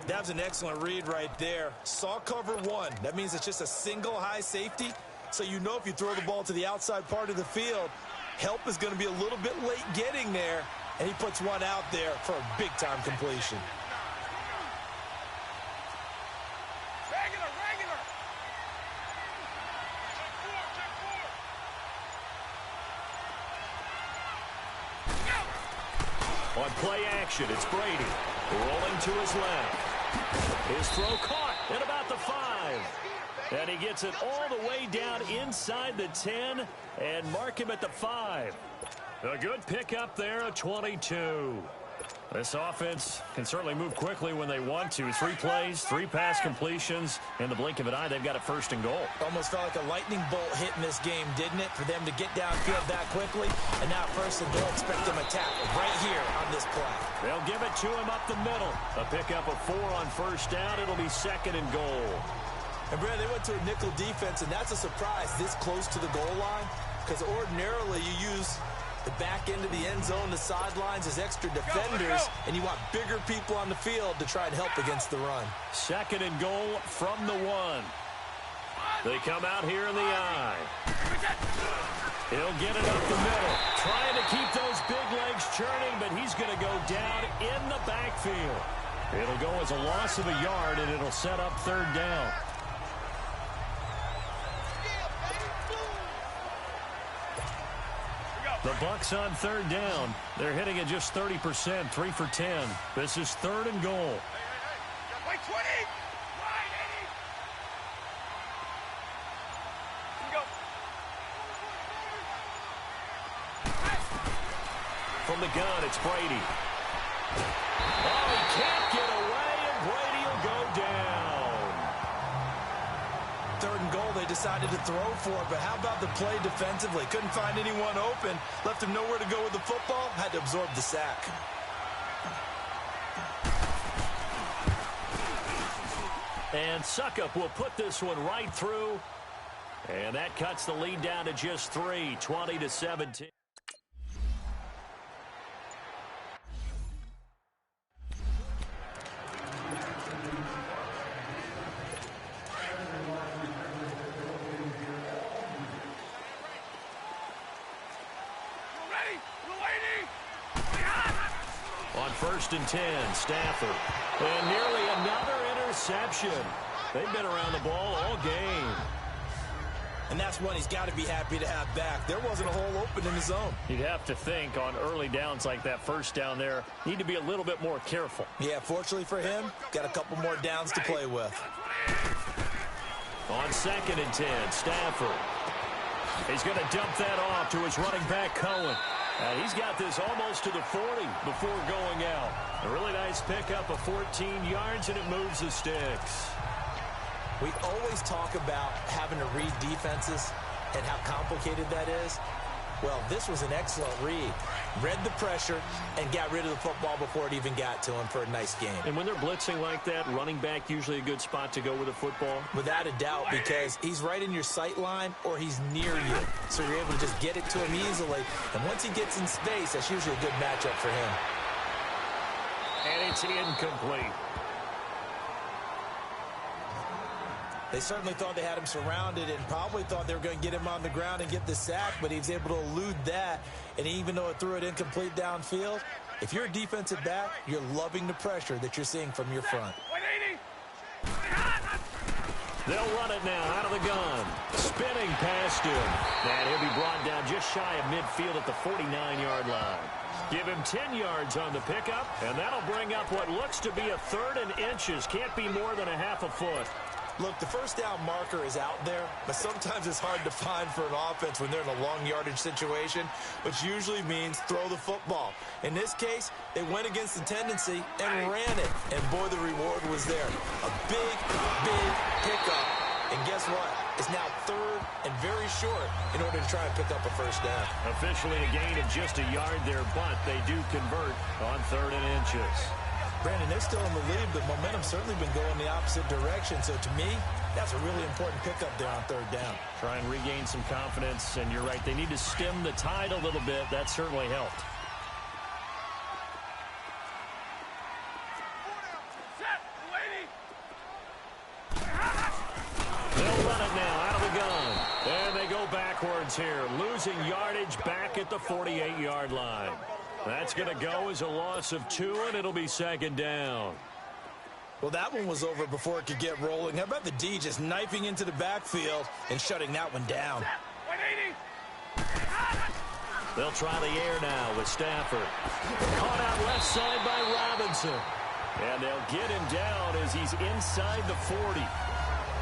That was an excellent read right there. Saw cover 1. That means it's just a single high safety. So you know if you throw the ball to the outside part of the field, help is going to be a little bit late getting there, and he puts one out there for a big-time completion. On play action, it's Brady. Rolling to his left. His throw caught at about the 5. And he gets it all the way down inside the 10 and mark him at the 5. A good pickup there, a 22. This offense can certainly move quickly when they want to. 3 plays, 3 pass completions. In the blink of an eye, they've got a 1st and goal. Almost felt like a lightning bolt hit in this game, didn't it? For them to get downfield that quickly. And now 1st and goal, expect them to attack right here on this play. They'll give it to him up the middle. A pickup of 4 on 1st down. It'll be 2nd and goal. And, Brad, they went to a nickel defense, and that's a surprise this close to the goal line. Because ordinarily you use the back end of the end zone, the sidelines as extra defenders, and you want bigger people on the field to try and help against the run. 2nd and goal from the 1. They come out here in the eye. He'll get it up the middle. Trying to keep those big legs churning, but he's going to go down in the backfield. It'll go as a loss of a yard, and it'll set up 3rd down. The Bucs on 3rd down. They're hitting at just 30%, 3 for 10. This is 3rd and goal. From the gun, it's Brady. Oh, he can't get away, and Brady will go down. 3rd and goal, they decided to throw for it, but how about the play defensively? Couldn't find anyone open, left him nowhere to go with the football, had to absorb the sack. And Suckup will put this one right through, and that cuts the lead down to just 3, 20-17. On 1st and 10, Stafford. And nearly another interception. They've been around the ball all game. And that's one he's got to be happy to have back. There wasn't a hole open in the zone. You'd have to think on early downs like that 1st down there, need to be a little bit more careful. Yeah, fortunately for him, got a couple more downs to play with. On 2nd and 10, Stafford. He's going to dump that off to his running back, Cohen. He's got this almost to the 40 before going out. A really nice pickup of 14 yards, and it moves the sticks. We always talk about having to read defenses and how complicated that is. Well, this was an excellent read. Read the pressure and got rid of the football before it even got to him for a nice game. And when they're blitzing like that, running back usually a good spot to go with a football? Without a doubt, because he's right in your sight line or he's near you. So you're able to just get it to him easily. And once he gets in space, that's usually a good matchup for him. And it's incomplete. They certainly thought they had him surrounded and probably thought they were going to get him on the ground and get the sack, but he was able to elude that. And even though it threw it incomplete downfield, if you're a defensive back, you're loving the pressure that you're seeing from your front. They'll run it now out of the gun. Spinning past him. And he'll be brought down just shy of midfield at the 49-yard line. Give him 10 yards on the pickup, and that'll bring up what looks to be a 3rd and inches. Can't be more than a half a foot. Look, the 1st down marker is out there, but sometimes it's hard to find for an offense when they're in a long yardage situation, which usually means throw the football. In this case, they went against the tendency and ran it, and boy, the reward was there. A big, big pickup, and guess what? It's now 3rd and very short in order to try and pick up a 1st down. Officially a gain of just a yard there, but they do convert on 3rd and inches. Brandon, they're still in the lead, but momentum's certainly been going the opposite direction. So to me, that's a really important pickup there on 3rd down. Try and regain some confidence, and you're right. They need to stem the tide a little bit. That certainly helped. They'll run it now out of the gun. And they go backwards here, losing yardage back at the 48-yard line. That's going to go as a loss of 2, and it'll be 2nd down. Well, that one was over before it could get rolling. How about the D just knifing into the backfield and shutting that one down? They'll try the air now with Stafford. Caught out left side by Robinson. And they'll get him down as he's inside the 40.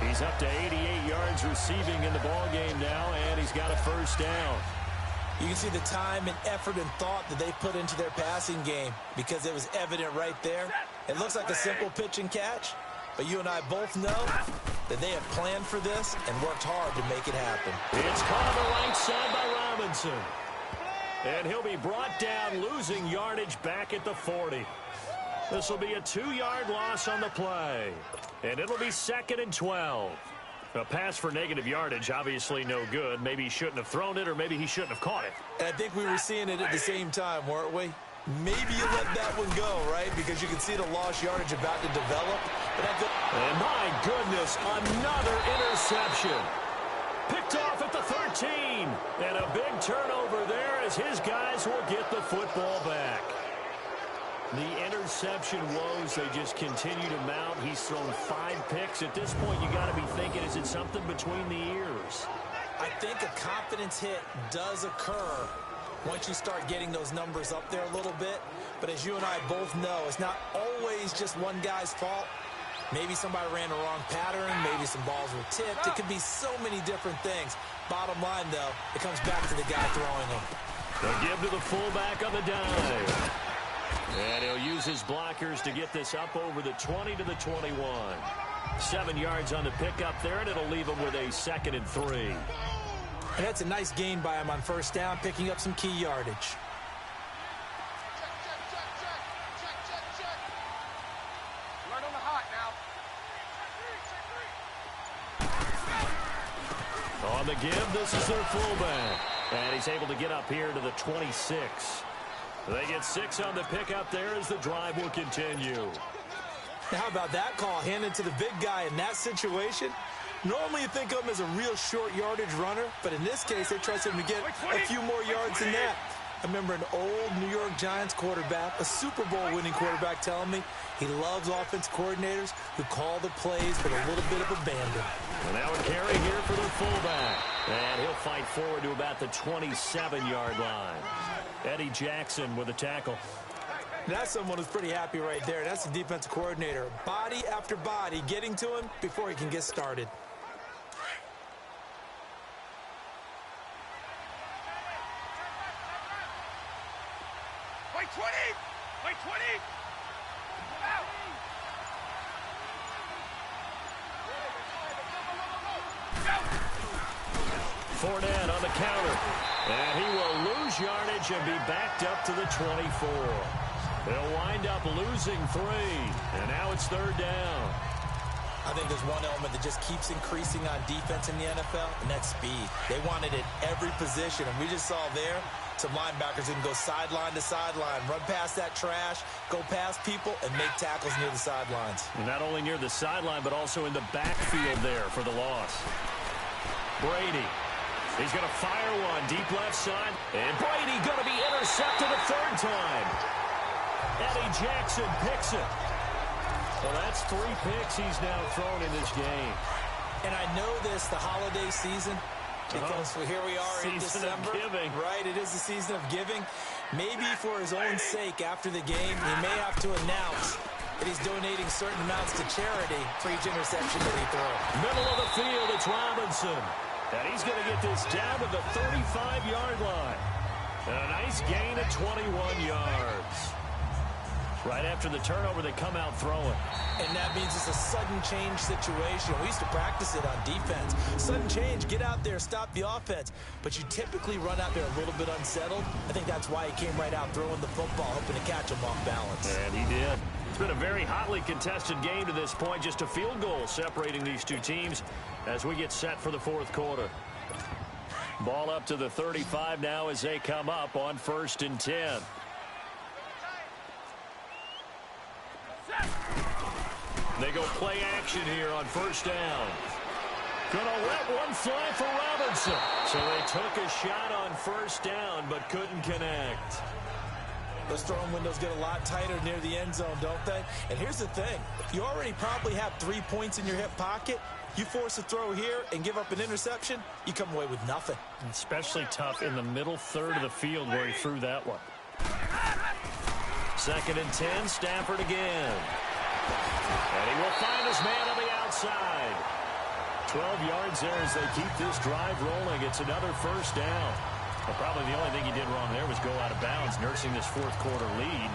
He's up to 88 yards receiving in the ballgame now, and he's got a 1st down. You can see the time and effort and thought that they put into their passing game because it was evident right there. It looks like a simple pitch and catch, but you and I both know that they have planned for this and worked hard to make it happen. It's caught on the right side by Robinson. And he'll be brought down, losing yardage back at the 40. This will be a 2-yard loss on the play. And it'll be 2nd and 12. A pass for negative yardage, obviously no good. Maybe he shouldn't have thrown it, or maybe he shouldn't have caught it. And I think we were seeing it at the same time, weren't we? Maybe you let that one go, right? Because you can see the lost yardage about to develop. And my goodness, another interception. Picked off at the 13. And a big turnover there as his guys will get the football back. The interception woes, they just continue to mount. He's thrown 5 picks. At this point, you got to be thinking, is it something between the ears? I think a confidence hit does occur once you start getting those numbers up there a little bit. But as you and I both know, it's not always just one guy's fault. Maybe somebody ran the wrong pattern. Maybe some balls were tipped. It could be so many different things. Bottom line, though, it comes back to the guy throwing them. They'll give to the fullback on the dive. And he'll use his blockers to get this up over the 20 to the 21. 7 yards on the pickup there, and it'll leave him with a 2nd and 3. And that's a nice gain by him on first down, picking up some key yardage. Learn on the hot now. On the give, this is their fullback. And he's able to get up here to the 26. They get 6 on the pickup there as the drive will continue. How about that call handed to the big guy in that situation? Normally you think of him as a real short yardage runner, but in this case they trust him to get a few more yards than that. I remember an old New York Giants quarterback, a Super Bowl winning quarterback, telling me he loves offense coordinators who call the plays with a little bit of abandon. And now a carry here for the fullback. And he'll fight forward to about the 27-yard line. Eddie Jackson with a tackle. That's someone who's pretty happy right there. That's the defensive coordinator. Body after body getting to him before he can get started. Wait 20! Wait 20! Out! Fournette on the counter. And he will lose yardage and be backed up to the 24. They'll wind up losing 3. And now it's 3rd down. I think there's one element that just keeps increasing on defense in the NFL, and that's speed. They want it at every position, and we just saw there some linebackers who can go sideline to sideline, run past that trash, go past people, and make tackles near the sidelines. Not only near the sideline, but also in the backfield there for the loss. Brady. He's going to fire one deep left side. And Brady going to be intercepted a 3rd time. Eddie Jackson picks it. Well, that's 3 picks he's now thrown in this game. And I know this, the holiday season, because here we are in December. Season of giving. Right, it is the season of giving. Maybe for his own sake after the game, he may have to announce that he's donating certain amounts to charity for each interception that he throws. Middle of the field, it's Robinson. And he's going to get this down to the 35-yard line. And a nice gain of 21 yards. Right after the turnover, they come out throwing. And that means it's a sudden change situation. We used to practice it on defense. Sudden change, get out there, stop the offense. But you typically run out there a little bit unsettled. I think that's why he came right out throwing the football, hoping to catch him off balance. And he did. It's been a very hotly contested game to this point. Just a field goal separating these two teams as we get set for the 4th quarter. Ball up to the 35 now as they come up on 1st and 10. They go play action here on 1st down. Gonna let one fly for Robinson. So they took a shot on 1st down but couldn't connect. Those throwing windows get a lot tighter near the end zone, don't they? And here's the thing. You already probably have 3 points in your hip pocket. You force a throw here and give up an interception, you come away with nothing. Especially tough in the middle 3rd of the field where he threw that one. 2nd and 10, Stafford again. And he will find his man on the outside. 12 yards there as they keep this drive rolling. It's another 1st down. Well, probably the only thing he did wrong there was go out of bounds, nursing this fourth quarter lead.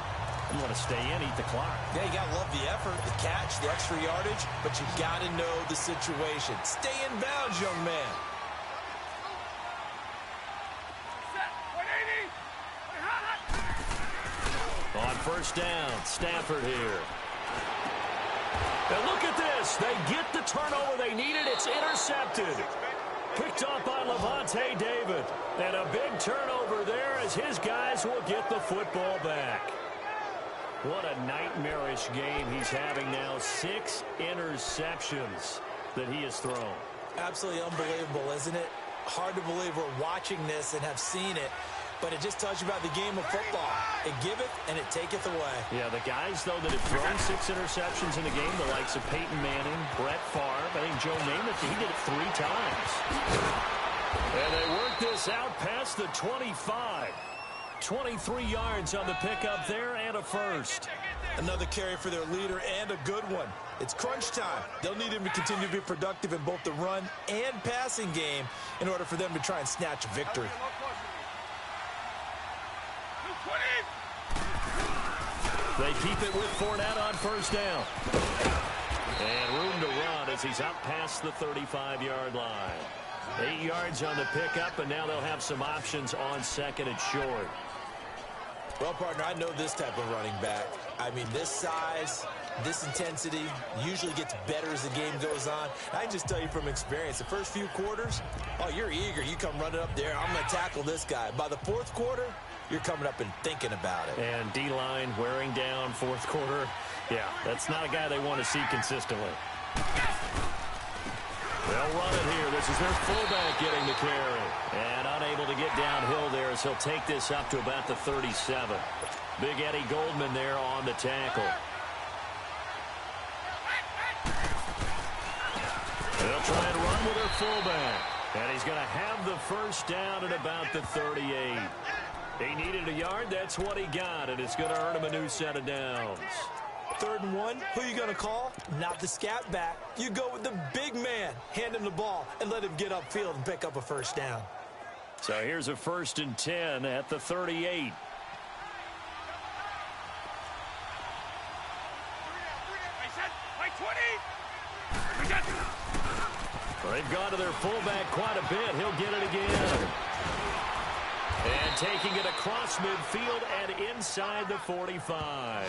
You want to stay in, eat the clock. Yeah, you got to love the effort, the catch, the extra yardage, but you got to know the situation. Stay in bounds, young man. On first down, Stafford here. And look at this. They get the turnover they needed. It's intercepted. Picked off by Levante David. And a big turnover there as his guys will get the football back. What a nightmarish game he's having now. 6 interceptions that he has thrown. Absolutely unbelievable, isn't it? Hard to believe we're watching this and have seen it. But it just tells you about the game of football. It giveth and it taketh away. Yeah, the guys, though, that have thrown 6 interceptions in the game, the likes of Peyton Manning, Brett Favre, I think Joe Namath, he did it 3 times. And they work this out past the 25. 23 yards on the pickup there and a first. Another carry for their leader and a good one. It's crunch time. They'll need him to continue to be productive in both the run and passing game in order for them to try and snatch a victory. They keep it with Fournette on first down. And room to run as he's up past the 35-yard line. 8 yards on the pickup, and now they'll have some options on second and short. Well, partner, I know this type of running back. I mean, this size, this intensity usually gets better as the game goes on. I can just tell you from experience, the first few quarters, oh, you're eager. You come running up there. I'm going to tackle this guy. By the fourth quarter, you're coming up and thinking about it. And D-line wearing down fourth quarter. Yeah, that's not a guy they want to see consistently. They'll run it here. This is their fullback getting the carry. And unable to get downhill there as he'll take this up to about the 37. Big Eddie Goldman there on the tackle. They'll try and run with their fullback. And he's going to have the first down at about the 38. He needed a yard. That's what he got. And it's going to earn him a new set of downs. 3rd and 1, who are you going to call? Not the scat back. You go with the big man. Hand him the ball and let him get upfield and pick up a first down. So here's a 1st and 10 at the 38. They've gone to their fullback quite a bit. He'll get it again. And taking it across midfield and inside the 45.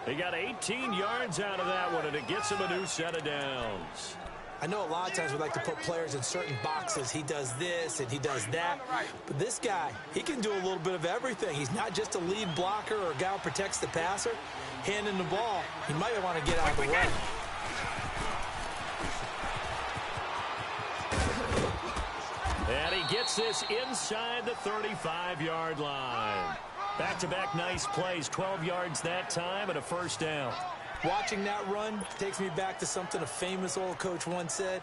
He got 18 yards out of that one, and it gets him a new set of downs. I know a lot of times we like to put players in certain boxes. He does this and he does that. But this guy, he can do a little bit of everything. He's not just a lead blocker or a guy who protects the passer. Handing the ball, he might want to get out of the way. And he gets this inside the 35-yard line. Back-to-back nice plays, 12 yards that time and a first down. Watching that run takes me back to something a famous old coach once said.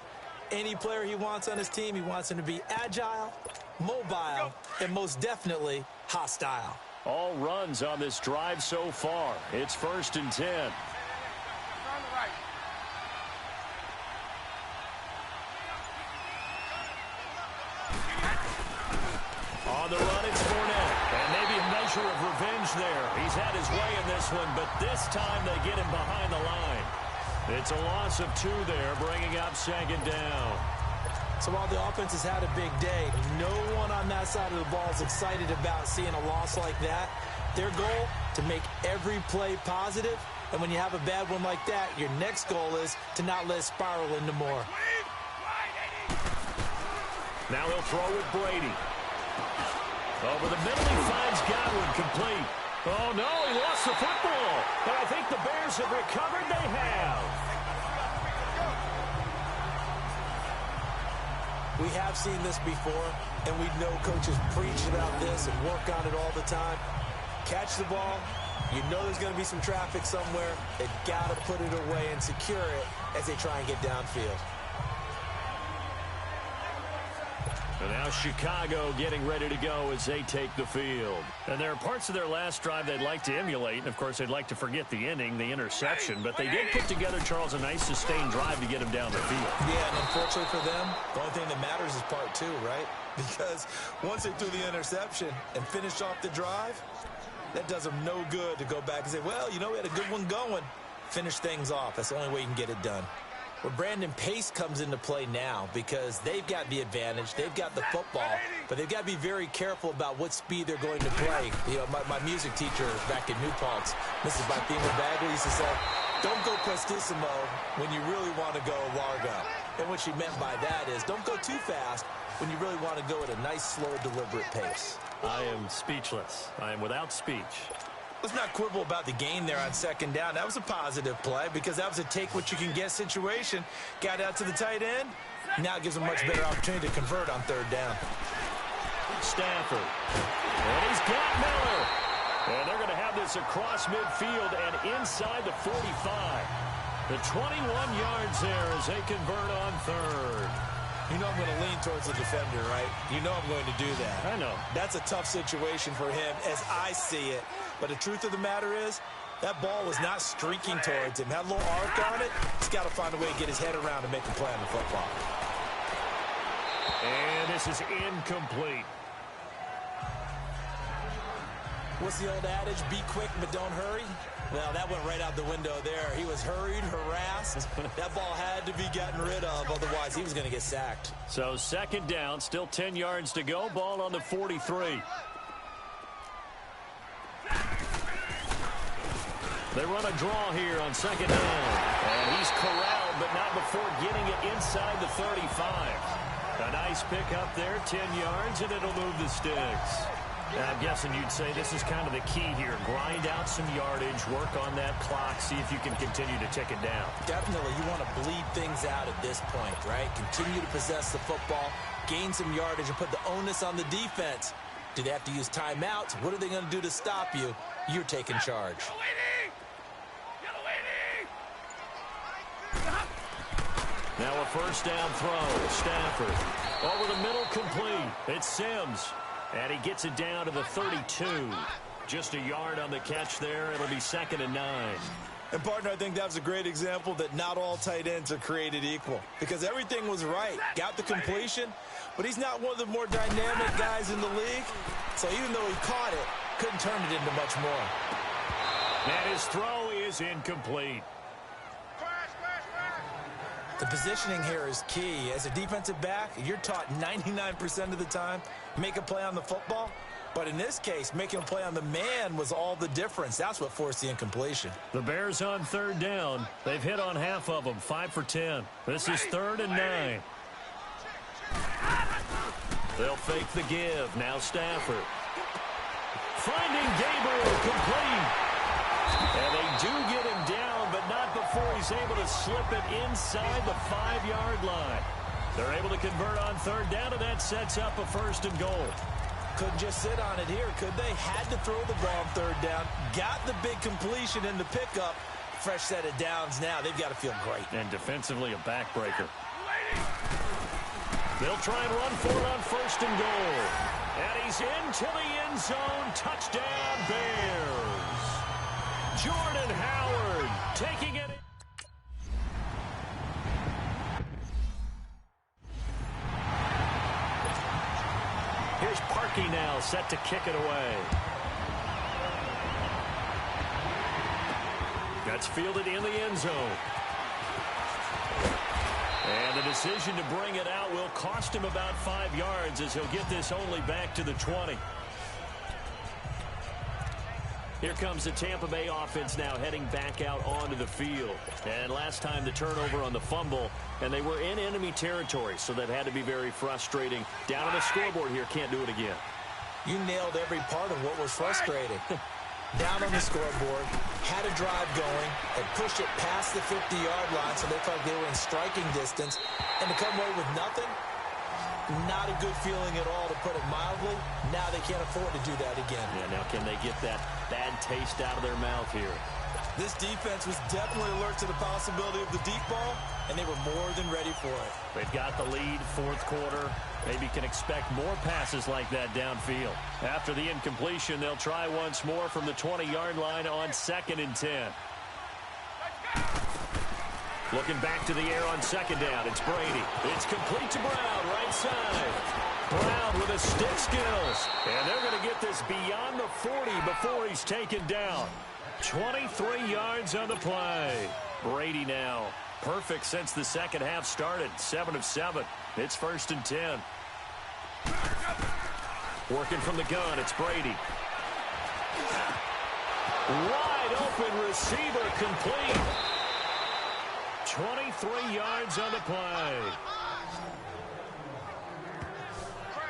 Any player he wants on his team, he wants him to be agile, mobile, and most definitely hostile. All runs on this drive so far. It's 1st and 10. On the run, it's Fournette. And maybe a measure of revenge there. He's had his way in this one, but this time they get him behind the line. It's a loss of 2 there, bringing up 2nd down. So while the offense has had a big day, no one on that side of the ball is excited about seeing a loss like that. Their goal, to make every play positive. And when you have a bad one like that, your next goal is to not let it spiral into more. Now he'll throw with Brady. Over the middle, he finds Godwin complete. Oh, no, he lost the football. And I think the Bears have recovered. They have. We have seen this before, and we know coaches preach about this and work on it all the time. Catch the ball. You know there's going to be some traffic somewhere. They've got to put it away and secure it as they try and get downfield. And now Chicago getting ready to go as they take the field. And there are parts of their last drive they'd like to emulate. And, of course, they'd like to forget the inning, the interception. But they did put together, Charles, a nice sustained drive to get him down the field. Yeah, and unfortunately for them, the only thing that matters is part two, right? Because once they threw the interception and finished off the drive, that does them no good to go back and say, well, you know, we had a good one going. Finish things off. That's the only way you can get it done. Well, Brandon, pace comes into play now because they've got the advantage. They've got the football, but they've got to be very careful about what speed they're going to play. You know, my music teacher back in New Paltz, Mrs. Bifema Bagley, used to say, don't go prestissimo when you really want to go largo. And what she meant by that is don't go too fast when you really want to go at a nice, slow, deliberate pace. I am speechless. I am without speech. Let's not quibble about the gain there on second down. That was a positive play because that was a take-what-you-can-get situation. Got out to the tight end. Now it gives them a much better opportunity to convert on third down. Stafford. And he's got Miller. And they're going to have this across midfield and inside the 45. The 21 yards there as they convert on third. You know I'm going to lean towards the defender, right? You know I'm going to do that. I know. That's a tough situation for him as I see it. But the truth of the matter is, that ball was not streaking towards him. Had a little arc on it. He's got to find a way to get his head around and make a play on the football. And this is incomplete. What's the old adage? Be quick, but don't hurry. Well, that went right out the window there. He was hurried, harassed. That ball had to be gotten rid of, otherwise he was going to get sacked. So second down, still 10 yards to go. Ball on the 43. They run a draw here on second down. And he's corralled, but not before getting it inside the 35. A nice pick up there, 10 yards, and it'll move the sticks. I'm guessing you'd say this is kind of the key here. Grind out some yardage, work on that clock, see if you can continue to tick it down. Definitely, you want to bleed things out at this point, right? Continue to possess the football, gain some yardage, and put the onus on the defense. Do they have to use timeouts? What are they going to do to stop you? You're taking charge. Now a first down throw. Stafford over the middle, complete. It's Sims. And he gets it down to the 32. Just a yard on the catch there. It'll be 2nd and 9. And, partner, I think that was a great example that not all tight ends are created equal. Because everything was right. Got the completion, but he's not one of the more dynamic guys in the league. So even though he caught it, couldn't turn it into much more. And his throw is incomplete. The positioning here is key. As a defensive back, you're taught 99% of the time, make a play on the football. But in this case, making a play on the man was all the difference. That's what forced the incompletion. The Bears on third down. They've hit on half of them, 5 for 10. This is 3rd and 9. They'll fake the give. Now Stafford. Finding Gabriel, complete. And they do get him down, but not before he's able to slip it inside the 5-yard line. They're able to convert on third down, and that sets up a 1st and goal. Couldn't just sit on it here, could they? Had to throw the ball on third down. Got the big completion in the pickup. Fresh set of downs now. They've got to feel great. And defensively, a backbreaker. They'll try and run for it on 1st and goal. And he's into the end zone. Touchdown, Bears. Jordan Howard taking it. Here's Parkey now, set to kick it away. That's fielded in the end zone. And the decision to bring it out will cost him about 5 yards as he'll get this only back to the 20. Here comes the Tampa Bay offense now heading back out onto the field. And last time the turnover on the fumble, and they were in enemy territory, so that had to be very frustrating. Down on the scoreboard here, can't do it again. You nailed every part of what was frustrating. Down on the scoreboard, had a drive going, and pushed it past the 50-yard line so they felt they were in striking distance. And to come away with nothing, not a good feeling at all, to put it mildly. Now they can't afford to do that again. Yeah, now can they get that bad taste out of their mouth here? This defense was definitely alert to the possibility of the deep ball, and they were more than ready for it. They've got the lead, fourth quarter. Maybe can expect more passes like that downfield. After the incompletion, they'll try once more from the 20-yard line on 2nd and 10. Looking back to the air on 2nd down. It's Brady. It's complete to Brown, right side. Brown with his stick skills. And they're going to get this beyond the 40 before he's taken down. 23 yards on the play. Brady now perfect since the second half started. 7 of 7. It's 1st and 10. Working from the gun, it's Brady. Wide open receiver, complete. 23 yards on the play.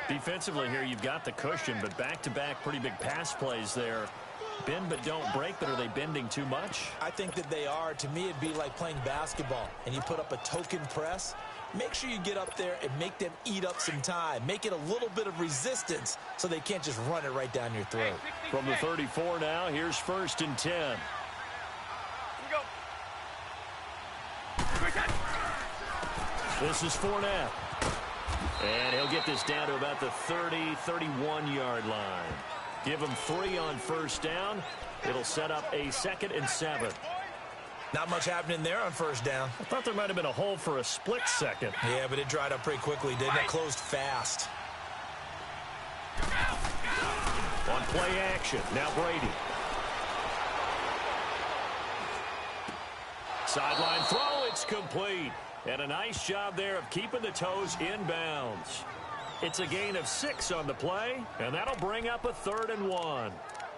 Defensively here, you've got the cushion, but back-to-back pretty big pass plays there. Bend but don't break, but are they bending too much? I think that they are. To me, it'd be like playing basketball, and you put up a token press. Make sure you get up there and make them eat up some time. Make it a little bit of resistance so they can't just run it right down your throat. From the 34 now, here's 1st and 10. This is Fournette. And he'll get this down to about the 30, 31-yard line. Give him 3 on 1st down. It'll set up a 2nd and 7. Not much happening there on 1st down. I thought there might have been a hole for a split second. Yeah, but it dried up pretty quickly, didn't it? Closed fast. On play action, now Brady. Sideline throw, it's complete. And a nice job there of keeping the toes inbounds. It's a gain of 6 on the play, and that'll bring up a 3rd and 1.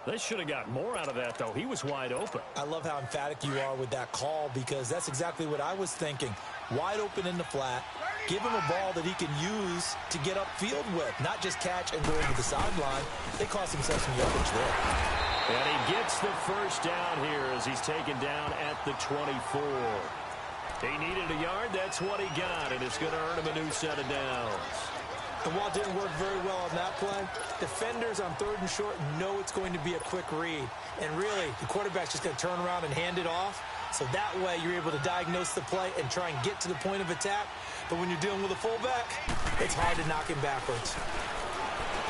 They should have got more out of that, though. He was wide open. I love how emphatic you are with that call, because that's exactly what I was thinking. Wide open in the flat. Give him a ball that he can use to get upfield with, not just catch and go into the sideline. They cost themselves some yardage there. And he gets the 1st down here as he's taken down at the 24. He needed a yard. That's what he got, and it's going to earn him a new set of downs. And while it didn't work very well on that play, defenders on 3rd and short know it's going to be a quick read. And really, the quarterback's just going to turn around and hand it off. So that way, you're able to diagnose the play and try and get to the point of attack. But when you're dealing with a fullback, it's hard to knock him backwards.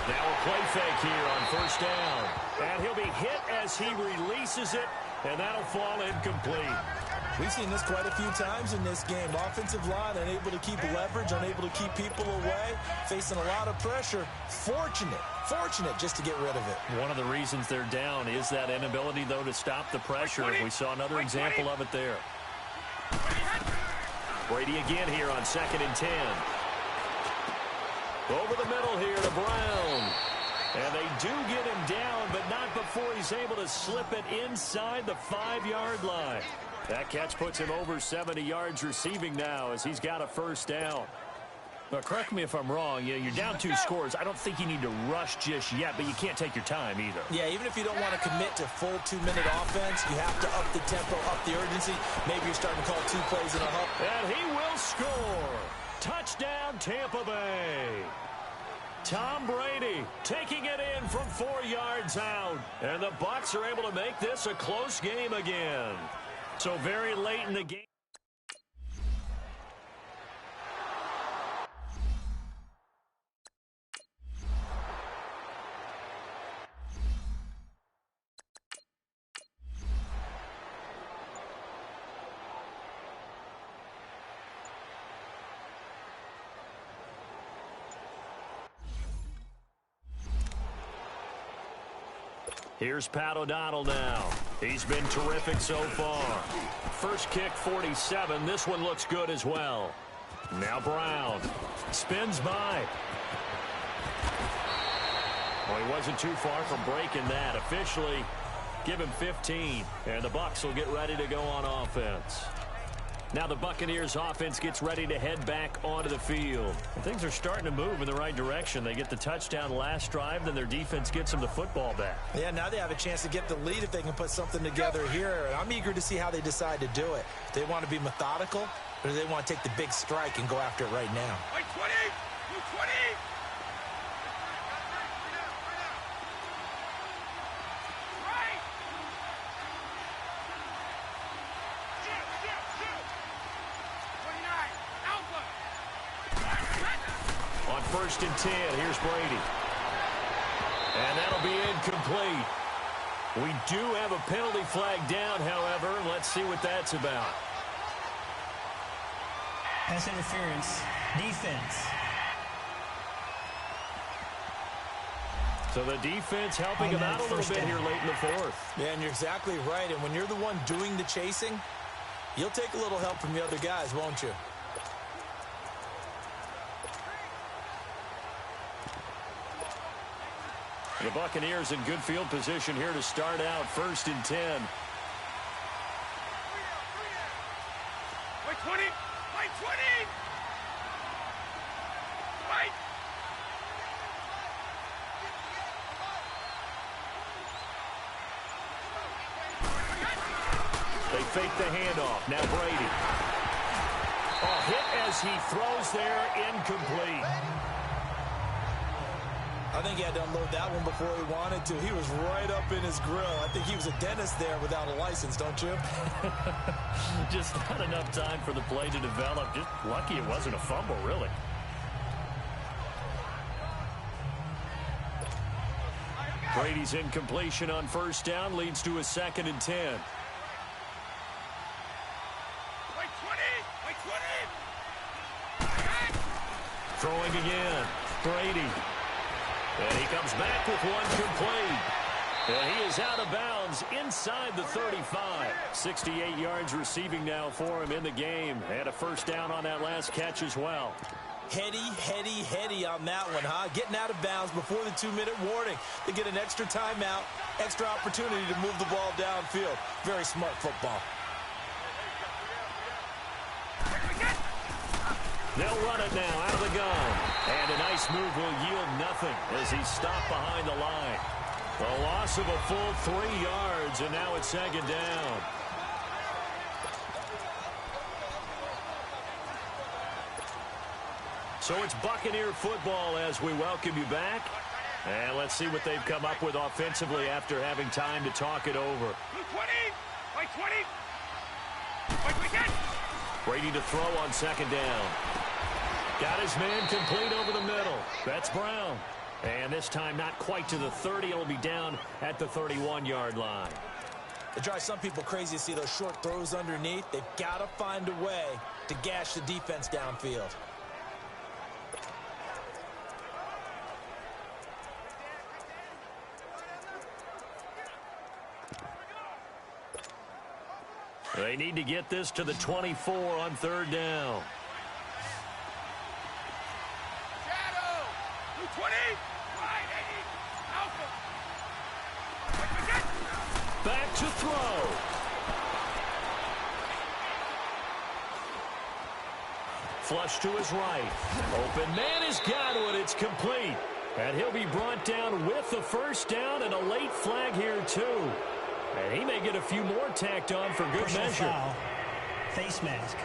Now a play fake here on 1st down. And he'll be hit as he releases it, and that'll fall incomplete. We've seen this quite a few times in this game. Offensive line unable to keep leverage, unable to keep people away, facing a lot of pressure. Fortunate just to get rid of it. One of the reasons they're down is that inability, though, to stop the pressure. We saw another example of it there. Brady again here on 2nd and 10. Over the middle here to Brown. And they do get him down, but not before he's able to slip it inside the 5-yard line. That catch puts him over 70 yards receiving now as he's got a 1st down. Now, correct me if I'm wrong. You're down 2 scores. I don't think you need to rush just yet, but you can't take your time either. Yeah, even if you don't want to commit to full 2-minute offense, you have to up the tempo, up the urgency. Maybe you're starting to call 2 plays in a huff. And he will score. Touchdown, Tampa Bay. Tom Brady taking it in from 4 yards out. And the Bucs are able to make this a close game again. So very late in the game. Here's Pat O'Donnell now. He's been terrific so far. First kick, 47. This one looks good as well. Now Brown spins by. Well, he wasn't too far from breaking that. Officially, give him 15. And the Bucs will get ready to go on offense. Now the Buccaneers offense gets ready to head back onto the field. Things are starting to move in the right direction. They get the touchdown last drive, then their defense gets them the football back. Yeah, now they have a chance to get the lead if they can put something together here. And I'm eager to see how they decide to do it. Do they want to be methodical, or do they want to take the big strike and go after it right now? Wait, 20! You 20! first and 10. Here's Brady. And that'll be incomplete. We do have a penalty flag down, however. Let's see what that's about. Pass interference. Defense. So the defense helping him out a little bit here late in the fourth. Yeah, and you're exactly right. And when you're the one doing the chasing, you'll take a little help from the other guys, won't you? The Buccaneers in good field position here to start out first and 10. Wait, 20! Wait, 20! Wait! They fake the handoff. Now Brady. Oh, hit as he throws there, incomplete. I think he had to unload that one before he wanted to. He was right up in his grill. I think he was a dentist there without a license, don't you? Just not enough time for the play to develop. Just lucky it wasn't a fumble, really. Brady's incompletion on first down leads to a second and 10. Wait, 20! Wait, 20! Throwing again. Brady. And he comes back with one complete. And he is out of bounds inside the 35. 68 yards receiving now for him in the game. Had a first down on that last catch as well. Heady on that one, huh? Getting out of bounds before the 2-minute warning. They get an extra timeout, extra opportunity to move the ball downfield. Very smart football. They'll run it now out of the gun. And a nice move will yield nothing as he's stopped behind the line. A loss of a full 3 yards, and now it's second down. So it's Buccaneer football as we welcome you back. And let's see what they've come up with offensively after having time to talk it over. 20! Wait, 20! Wait, we get! Brady to throw on second down. Got his man complete over the middle. That's Brown. And this time not quite to the 30. It'll be down at the 31-yard line. It drives some people crazy to see those short throws underneath. They've got to find a way to gash the defense downfield. They need to get this to the 24 on third down. Shadow! 20! Wide, 80! Alpha! Back to throw. Flush to his right. Open man has got it. It's complete. And he'll be brought down with the first down and a late flag here, too. And he may get a few more tacked on for good Personal measure. Foul. Face mask.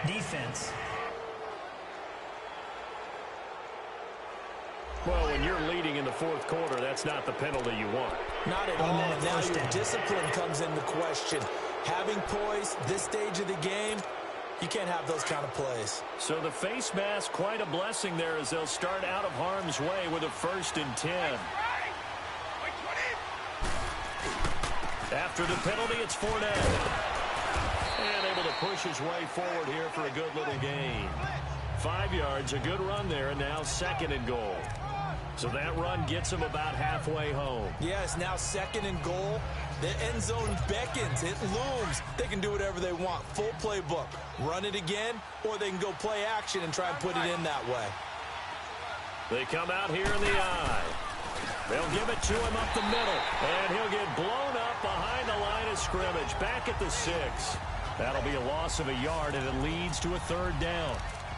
Defense. Well, when you're leading in the fourth quarter, that's not the penalty you want. Not at all. Automatic Now first your down. discipline comes into question. Having poise this stage of the game, you can't have those kind of plays. So the face mask, quite a blessing there as they'll start out of harm's way with a first and 10. Right! Wait, 20! After the penalty, it's Fournette. And able to push his way forward here for a good little gain. 5 yards, a good run there, and now second and goal. So that run gets him about halfway home. Yes, now second and goal. The end zone beckons. It looms. They can do whatever they want. Full playbook. Run it again, or they can go play action and try and put it in that way. They come out here in the eye. They'll give it to him up the middle. And he'll get blown up behind the line of scrimmage. Back at the 6. That'll be a loss of a yard, and it leads to a third down.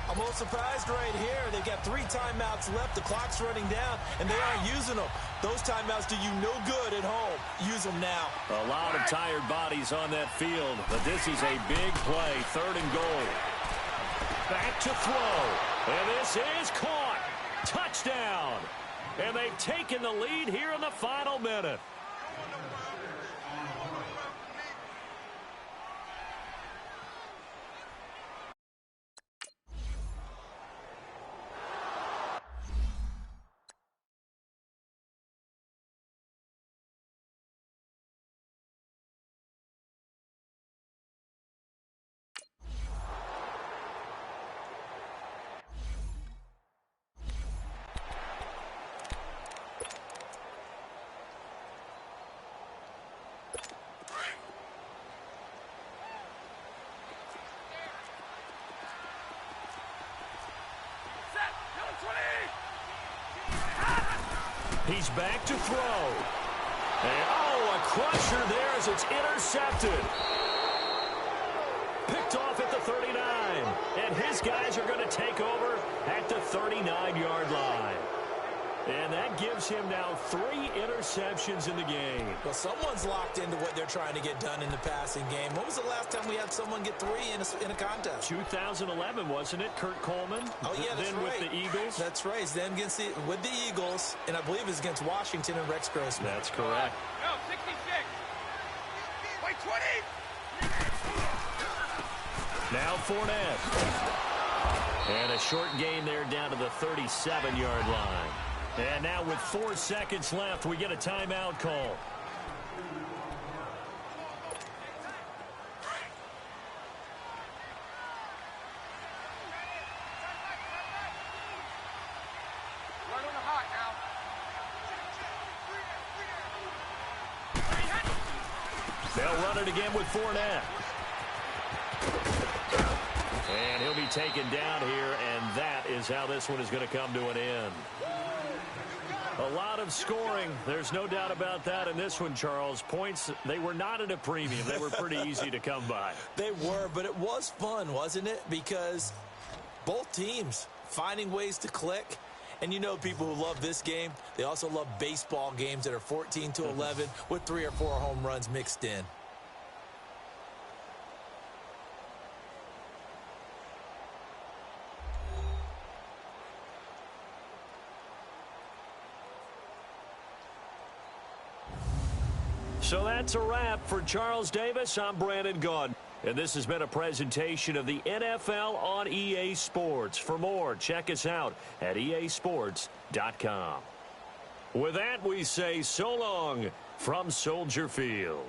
I'm a little surprised right here. They've got 3 timeouts left. The clock's running down, and they aren't using them. Those timeouts do you no good at home. Use them now. A lot of tired bodies on that field, but this is a big play. Third and goal. Back to throw. And this is caught. Touchdown. And they've taken the lead here in the final minute. He's back to throw. And, oh, a crusher there as it's intercepted. Picked off at the 39. And his guys are going to take over at the 39-yard line. And that gives him now 3 interceptions in the game. Well, someone's locked into what they're trying to get done in the passing game. When was the last time we had someone get 3 in a contest? 2011, wasn't it? Kurt Coleman. Oh, yeah, that's then right. with the Eagles. That's right. Then with the Eagles, and I believe it's against Washington and Rex Grossman. That's correct. No, 66. Wait, 20. Now Fournette. And a short gain there down to the 37-yard line. And now with 4 seconds left, we get a timeout call. Right on the hot now. They'll run it again with Fournette. And he'll be taken down here, and that is how this one is going to come to an end. A lot of scoring. There's no doubt about that in this one, Charles. Points, they were not at a premium. They were pretty easy to come by. They were, but it was fun, wasn't it? Because both teams finding ways to click. And you know people who love this game, they also love baseball games that are 14-11 with 3 or 4 home runs mixed in. So that's a wrap for Charles Davis. I'm Brandon Gaudin. And this has been a presentation of the NFL on EA Sports. For more, check us out at easports.com. With that, we say so long from Soldier Field.